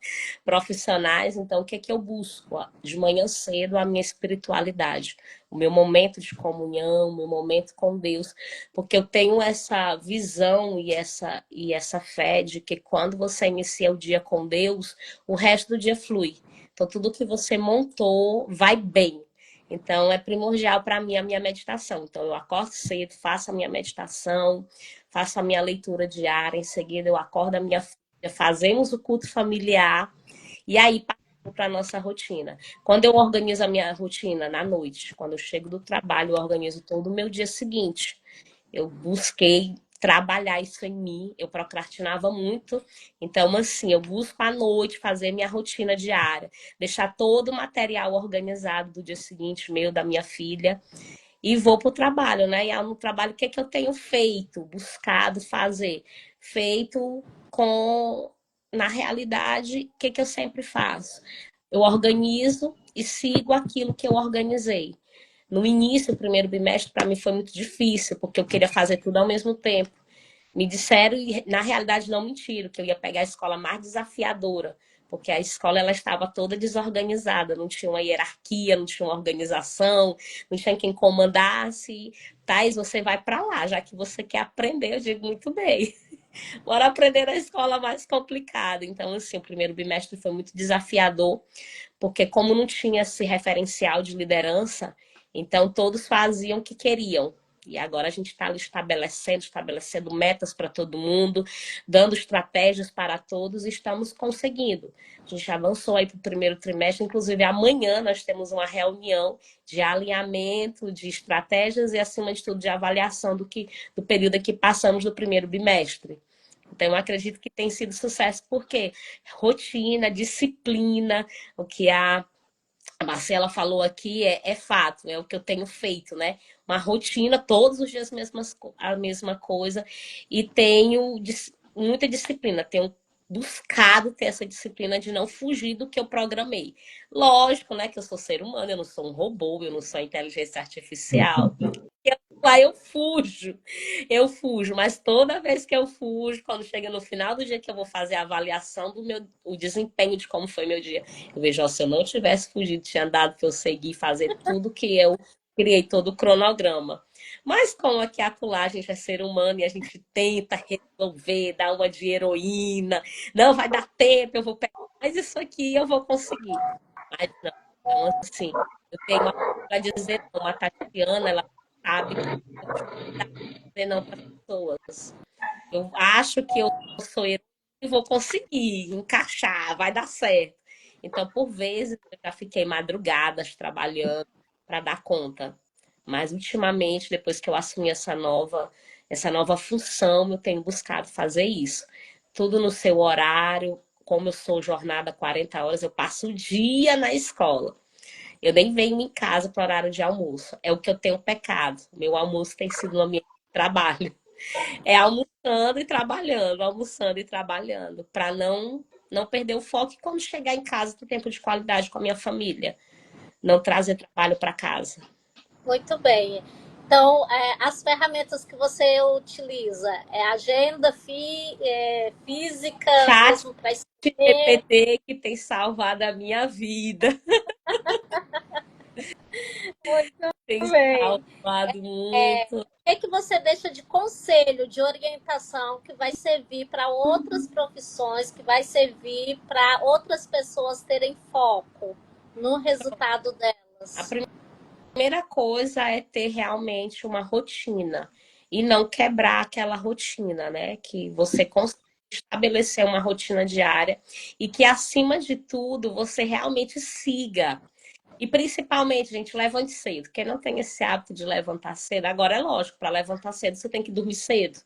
Profissionais. Então, o que é que eu busco? De manhã cedo, a minha espiritualidade, o meu momento de comunhão, o meu momento com Deus, porque eu tenho essa visão e essa fé de que quando você inicia o dia com Deus, o resto do dia flui. Então, tudo que você montou vai bem. Então, é primordial para mim a minha meditação. Então, eu acordo cedo, faço a minha meditação, faço a minha leitura diária. Em seguida, eu acordo a minha filha, fazemos o culto familiar. E aí, para a nossa rotina. Quando eu organizo a minha rotina na noite, quando eu chego do trabalho, eu organizo todo o meu dia seguinte. Eu busquei trabalhar isso em mim, eu procrastinava muito. Então, assim, eu busco à noite fazer minha rotina diária, deixar todo o material organizado do dia seguinte, meu, da minha filha, e vou para o trabalho, né? E no trabalho, o que é que eu tenho feito? Buscado fazer? Feito com, na realidade, o que é que eu sempre faço? Eu organizo e sigo aquilo que eu organizei. No início, o primeiro bimestre, para mim foi muito difícil, porque eu queria fazer tudo ao mesmo tempo. Me disseram, e na realidade não mentiram, que eu ia pegar a escola mais desafiadora, porque a escola ela estava toda desorganizada, não tinha uma hierarquia, não tinha uma organização, não tinha quem comandasse. Thais, você vai para lá, já que você quer aprender, eu digo muito bem. Bora aprender na escola mais complicada. Então, assim, o primeiro bimestre foi muito desafiador, porque como não tinha esse referencial de liderança, então todos faziam o que queriam. E agora a gente está estabelecendo metas para todo mundo, dando estratégias para todos e estamos conseguindo. A gente avançou aí para o primeiro trimestre, inclusive amanhã nós temos uma reunião de alinhamento, de estratégias e, acima de tudo, de avaliação do período que passamos do primeiro bimestre. Então, eu acredito que tem sido sucesso, porque rotina, disciplina, o que a Marcela falou aqui é fato, é o que eu tenho feito, né? Uma rotina, todos os dias a mesma coisa, e tenho muita disciplina, tenho buscado ter essa disciplina de não fugir do que eu programei. Lógico, né, que eu sou ser humano, eu não sou um robô, eu não sou inteligência artificial. Lá eu fujo, mas toda vez que eu fujo, quando chega no final do dia que eu vou fazer a avaliação o desempenho de como foi meu dia, eu vejo, ó, se eu não tivesse fugido, tinha dado que eu segui fazer tudo que eu criei, todo o cronograma. Mas como aqui acolá a gente é ser humano e a gente tenta resolver, dar uma de heroína, não vai dar tempo, eu vou pegar, mas isso aqui eu vou conseguir. Mas não, então assim, eu tenho uma para dizer, não, a Tatiana, ela sabe que eu tenho dificuldade de dizer não para as pessoas. Eu acho que eu sou herói e vou conseguir encaixar, vai dar certo. Então, por vezes, eu já fiquei madrugadas trabalhando para dar conta. Mas ultimamente, depois que eu assumi essa nova função, eu tenho buscado fazer isso. Tudo no seu horário, como eu sou jornada 40 horas, eu passo o dia na escola. Eu nem venho em casa para o horário de almoço. É o que eu tenho pecado. Meu almoço tem sido no ambiente de trabalho. É almoçando e trabalhando, para não perder o foco e quando chegar em casa ter tempo de qualidade com a minha família, não trazer trabalho para casa. Muito bem. Então, as ferramentas que você utiliza é agenda física Chat mesmo para escrever. GPT que tem salvado a minha vida, Muito tem bem. salvado muito. O que você deixa de conselho, de orientação que vai servir para outras profissões, que vai servir para outras pessoas terem foco no resultado A delas? primeira coisa é ter realmente uma rotina e não quebrar aquela rotina, né? Que você consiga estabelecer uma rotina diária e que, acima de tudo, você realmente siga. E principalmente, gente, levante cedo. Quem não tem esse hábito de levantar cedo, agora é lógico, para levantar cedo você tem que dormir cedo.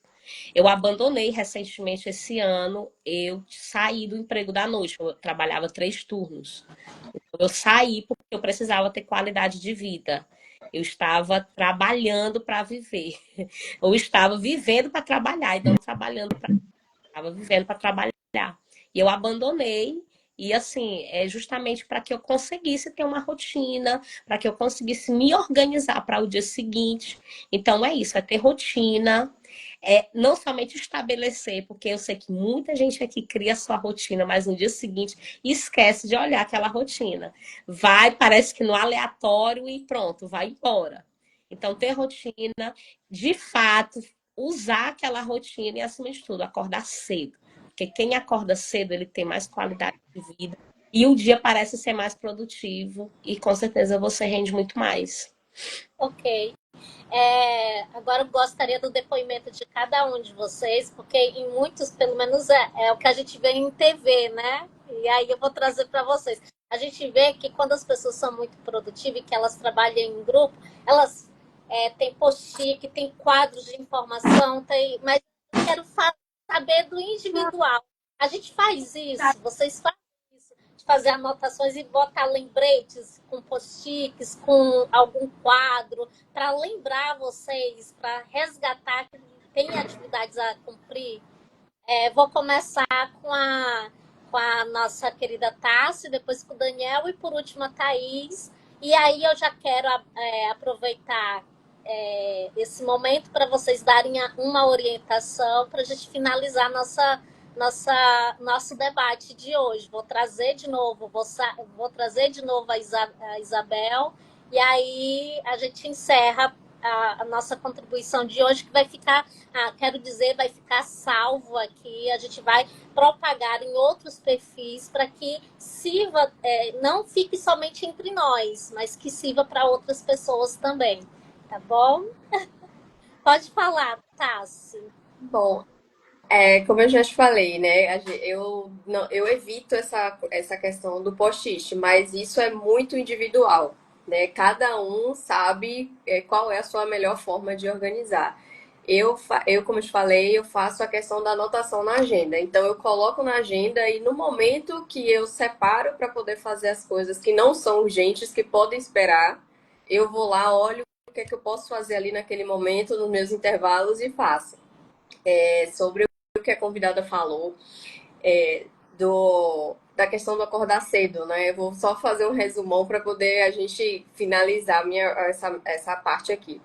Eu abandonei recentemente esse ano, eu saí do emprego da noite, eu trabalhava 3 turnos. Eu saí porque eu precisava ter qualidade de vida. Eu estava trabalhando para viver. Eu estava vivendo para trabalhar e não trabalhando para. Estava vivendo para trabalhar. E eu abandonei. E assim, é justamente para que eu conseguisse ter uma rotina, para que eu conseguisse me organizar para o dia seguinte. Então é isso, é ter rotina, é não somente estabelecer, porque eu sei que muita gente aqui cria sua rotina, mas no dia seguinte esquece de olhar aquela rotina. Vai, parece que no aleatório e pronto, vai embora. Então, ter rotina, de fato, usar aquela rotina e, acima de tudo, acordar cedo. Porque quem acorda cedo, ele tem mais qualidade de vida e o dia parece ser mais produtivo e, com certeza, você rende muito mais. Ok. Agora eu gostaria do depoimento de cada um de vocês, porque em muitos, pelo menos, é o que a gente vê em TV, né? E aí eu vou trazer para vocês. A gente vê que quando as pessoas são muito produtivas e que elas trabalham em grupo, elas têm post-it, têm quadros de informação, mas eu quero saber do individual. A gente faz isso, vocês fazem isso, de fazer anotações e botar lembretes com post-its, com algum quadro, para lembrar vocês, para resgatar que tem atividades a cumprir. Vou começar com a nossa querida Tassi, depois com o Daniel e por último a Thaís. E aí eu já quero aproveitar esse momento para vocês darem uma orientação para a gente finalizar nosso debate de hoje. Vou trazer de novo, vou trazer de novo a Isabel, e aí a gente encerra a nossa contribuição de hoje, que vai ficar, quero dizer, vai ficar salvo aqui. A gente vai propagar em outros perfis para que sirva, não fique somente entre nós, mas que sirva para outras pessoas também. Tá bom? Pode falar, Tassi. Bom, como eu já te falei, né? Eu evito essa questão do post-it, mas isso é muito individual, né? Cada um sabe qual é a sua melhor forma de organizar. Como eu te falei, eu faço a questão da anotação na agenda. Então, eu coloco na agenda e no momento que eu separo para poder fazer as coisas que não são urgentes, que podem esperar, eu vou lá, olho o que é que eu posso fazer ali naquele momento, nos meus intervalos e faço. Sobre o que a convidada falou, da questão do acordar cedo, né? Eu vou só fazer um resumão para poder a gente finalizar essa parte aqui.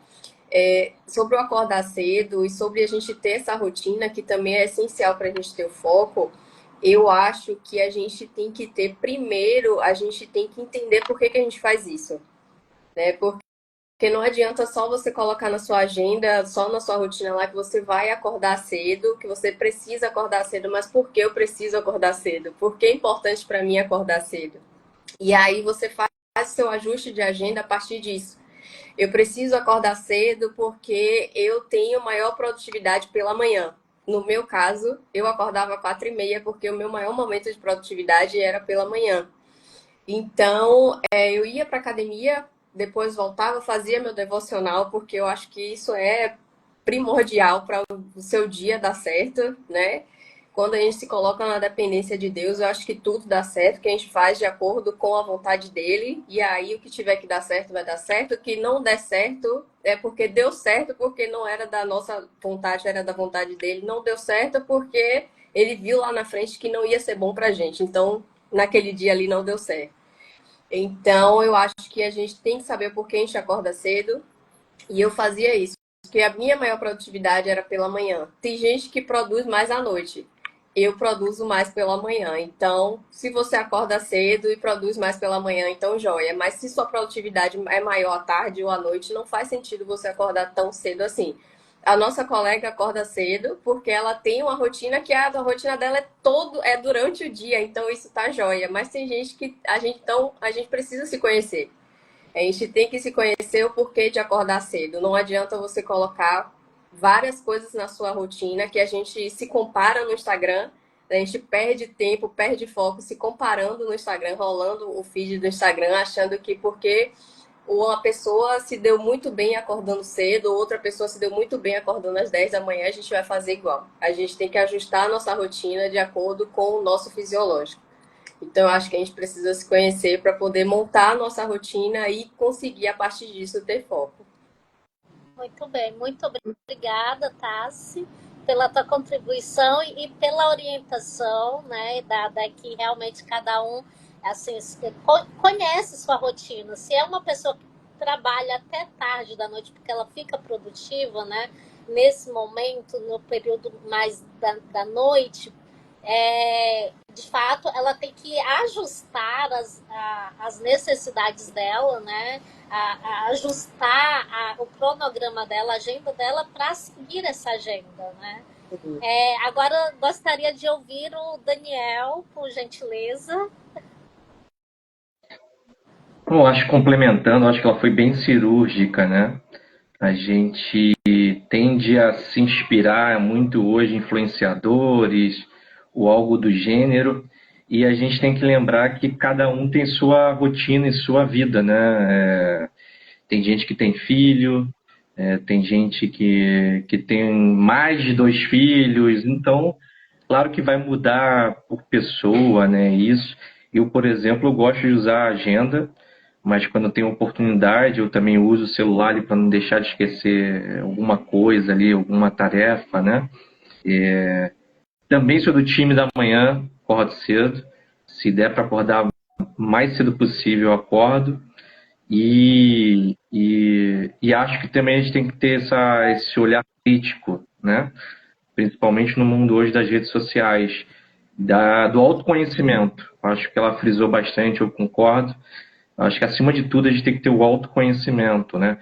Sobre o acordar cedo e sobre a gente ter essa rotina, que também é essencial para a gente ter o foco, eu acho que a gente tem que ter, primeiro, a gente tem que entender por que a gente faz isso, né? Porque não adianta só você colocar na sua agenda, só na sua rotina lá, que você vai acordar cedo, que você precisa acordar cedo, mas por que eu preciso acordar cedo? Por que é importante para mim acordar cedo? E aí você faz seu ajuste de agenda a partir disso. Eu preciso acordar cedo porque eu tenho maior produtividade pela manhã. No meu caso, eu acordava às 4h30 porque o meu maior momento de produtividade era pela manhã. Então, eu ia para academia, depois voltava, fazia meu devocional, porque eu acho que isso é primordial para o seu dia dar certo, né? Quando a gente se coloca na dependência de Deus, eu acho que tudo dá certo, que a gente faz de acordo com a vontade dele, e aí o que tiver que dar certo vai dar certo, o que não der certo é porque deu certo, porque não era da nossa vontade, era da vontade dele, não deu certo porque ele viu lá na frente que não ia ser bom pra gente, então naquele dia ali não deu certo. Então eu acho que a gente tem que saber por que a gente acorda cedo, e eu fazia isso, porque a minha maior produtividade era pela manhã. Tem gente que produz mais à noite. Eu produzo mais pela manhã. Então, se você acorda cedo e produz mais pela manhã, então joia. Mas se sua produtividade é maior à tarde ou à noite, não faz sentido você acordar tão cedo assim. A nossa colega acorda cedo porque ela tem uma rotina que a rotina dela é durante o dia, então isso tá joia. Mas tem gente que a gente precisa se conhecer. A gente tem que se conhecer o porquê de acordar cedo. Não adianta você colocar várias coisas na sua rotina que a gente se compara no Instagram, a gente perde tempo, perde foco se comparando no Instagram, rolando o feed do Instagram, achando que porque uma pessoa se deu muito bem acordando cedo, outra pessoa se deu muito bem acordando às 10 da manhã, a gente vai fazer igual. A gente tem que ajustar a nossa rotina de acordo com o nosso fisiológico. Então, eu acho que a gente precisa se conhecer para poder montar a nossa rotina e conseguir, a partir disso, ter foco. Muito bem, muito obrigada, Tassi, pela tua contribuição e pela orientação, né, dada que realmente cada um assim, conhece sua rotina. Se é uma pessoa que trabalha até tarde da noite porque ela fica produtiva, né, nesse momento, no período mais da noite, de fato, ela tem que ajustar as necessidades dela, né? Ajustar o cronograma dela, a agenda dela, para seguir essa agenda, né? Uhum. Agora, gostaria de ouvir o Daniel, por gentileza. Bom, acho complementando, acho que ela foi bem cirúrgica, né? A gente tende a se inspirar muito hoje em influenciadores ou algo do gênero, e a gente tem que lembrar que cada um tem sua rotina e sua vida, né? Tem gente que tem filho, tem gente que tem mais de 2 filhos, então, claro que vai mudar por pessoa, né? Isso. Eu, por exemplo, eu gosto de usar a agenda, mas quando eu tenho oportunidade, eu também uso o celular para não deixar de esquecer alguma coisa ali, alguma tarefa, né? Também sou do time da manhã, acordo cedo. Se der para acordar o mais cedo possível, eu acordo. E acho que também a gente tem que ter esse olhar crítico, né? Principalmente no mundo hoje das redes sociais, do autoconhecimento. Acho que ela frisou bastante, eu concordo. Acho que, acima de tudo, a gente tem que ter o autoconhecimento, né?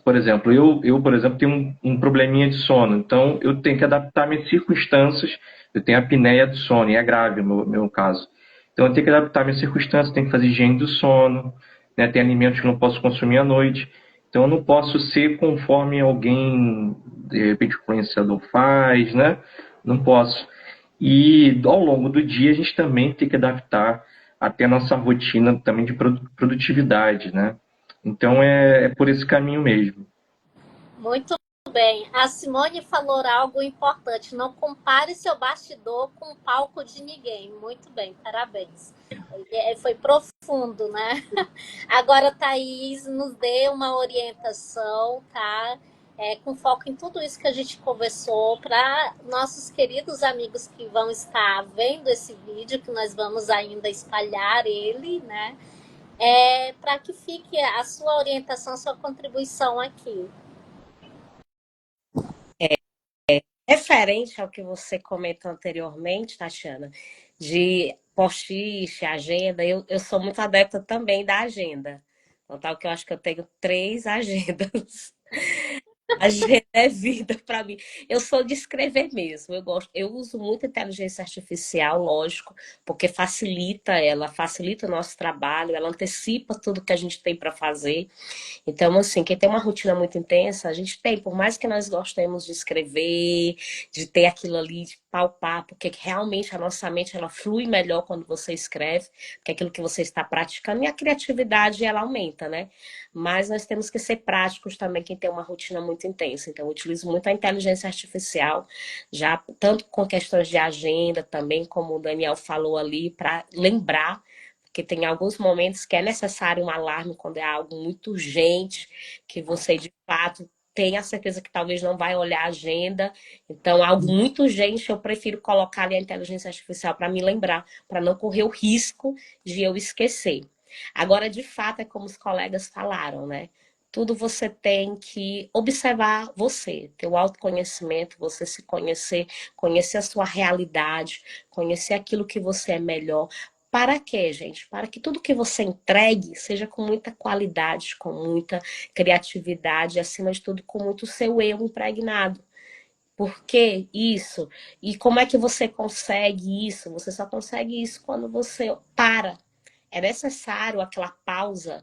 Por exemplo, por exemplo, tenho um probleminha de sono, então eu tenho que adaptar minhas circunstâncias. Eu tenho apneia do sono, e é grave o meu caso. Então eu tenho que adaptar minhas circunstâncias, tenho que fazer higiene do sono, né? Tem alimentos que eu não posso consumir à noite. Então eu não posso ser conforme alguém, de repente, influenciador faz, né? Não posso. E ao longo do dia a gente também tem que adaptar até a nossa rotina também de produtividade, né? Então é por esse caminho mesmo. Muito bem. A Simone falou algo importante. Não compare seu bastidor com o palco de ninguém. Muito bem, parabéns. Foi profundo, né? Agora, Thaís, nos dê uma orientação, tá? Com foco em tudo isso que a gente conversou, para nossos queridos amigos que vão estar vendo esse vídeo, que nós vamos ainda espalhar ele, né? Para que fique a sua orientação, a sua contribuição aqui. Referente ao que você comentou anteriormente, Tatiana, de post-it, agenda, eu sou muito adepta também da agenda. Então, tal que eu acho que eu tenho 3 agendas. Agenda é vida para mim. Eu sou de escrever mesmo. Eu uso muito inteligência artificial, lógico, porque facilita o nosso trabalho, ela antecipa tudo que a gente tem para fazer. Então, assim, quem tem uma rotina muito intensa, a gente tem, por mais que nós gostemos de escrever, de ter aquilo ali, de palpar, porque realmente a nossa mente, ela flui melhor quando você escreve, porque é aquilo que você está praticando, e a criatividade, ela aumenta, né? Mas nós temos que ser práticos também, quem tem uma rotina muito intensa. Então, eu utilizo muito a inteligência artificial, já tanto com questões de agenda também, como o Daniel falou ali, para lembrar, porque tem alguns momentos que é necessário um alarme quando é algo muito urgente, que você de fato tem a certeza que talvez não vai olhar a agenda. Então, algo muito urgente, eu prefiro colocar ali a inteligência artificial para me lembrar, para não correr o risco de eu esquecer. Agora, de fato, é como os colegas falaram, né? Tudo você tem que observar você, ter o autoconhecimento, você se conhecer, conhecer a sua realidade, conhecer aquilo que você é melhor. Para quê, gente? Para que tudo que você entregue seja com muita qualidade, com muita criatividade, e, acima de tudo, com muito seu eu impregnado. Por que isso? E como é que você consegue isso? Você só consegue isso quando você para. É necessário aquela pausa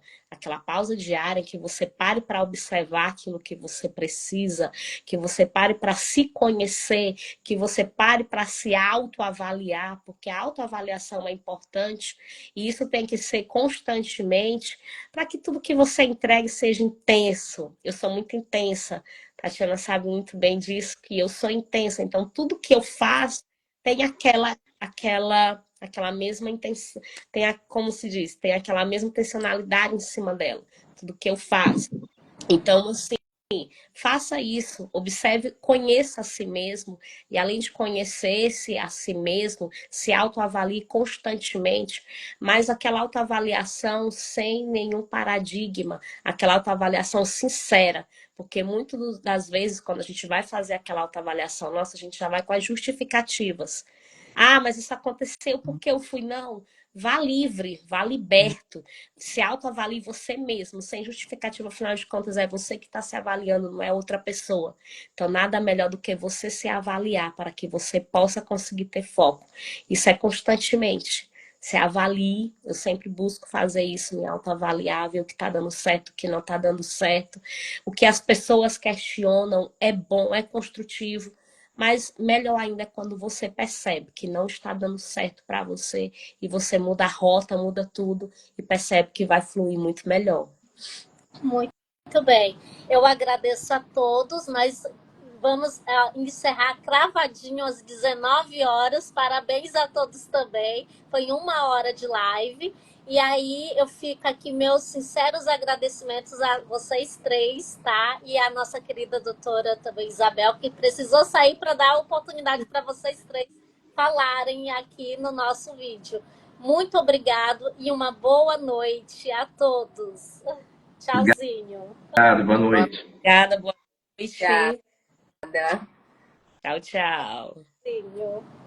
diária em que você pare para observar aquilo que você precisa, que você pare para se conhecer, que você pare para se autoavaliar, porque a autoavaliação é importante e isso tem que ser constantemente para que tudo que você entregue seja intenso. Eu sou muito intensa, Tatiana sabe muito bem disso, que eu sou intensa, então tudo que eu faço tem aquela mesma intenção, como se diz, tem aquela mesma intencionalidade em cima dela, tudo que eu faço. Então, assim, faça isso, observe, conheça a si mesmo, e além de conhecer-se a si mesmo, se autoavalie constantemente, mas aquela autoavaliação sem nenhum paradigma, aquela autoavaliação sincera, porque muitas das vezes, quando a gente vai fazer aquela autoavaliação nossa, a gente já vai com as justificativas. Ah, mas isso aconteceu porque eu fui. Não. Vá livre, vá liberto. Se autoavalie você mesmo, sem justificativa, afinal de contas, é você que está se avaliando, não é outra pessoa. Então, nada melhor do que você se avaliar para que você possa conseguir ter foco. Isso é constantemente. Se avalie, eu sempre busco fazer isso, me autoavaliar, ver o que está dando certo, o que não está dando certo. O que as pessoas questionam é bom, é construtivo. Mas melhor ainda é quando você percebe que não está dando certo para você e você muda a rota, muda tudo e percebe que vai fluir muito melhor. Muito bem. Eu agradeço a todos. Nós vamos encerrar cravadinho às 19 horas. Parabéns a todos também. Foi 1 hora de live. E aí eu fico aqui meus sinceros agradecimentos a vocês três, tá? E a nossa querida doutora também, Isabel, que precisou sair para dar a oportunidade para vocês três falarem aqui no nosso vídeo. Muito obrigado e uma boa noite a todos. Tchauzinho. Obrigado, boa noite. Obrigada, boa noite. Obrigada. Tchau, tchau. Tchauzinho.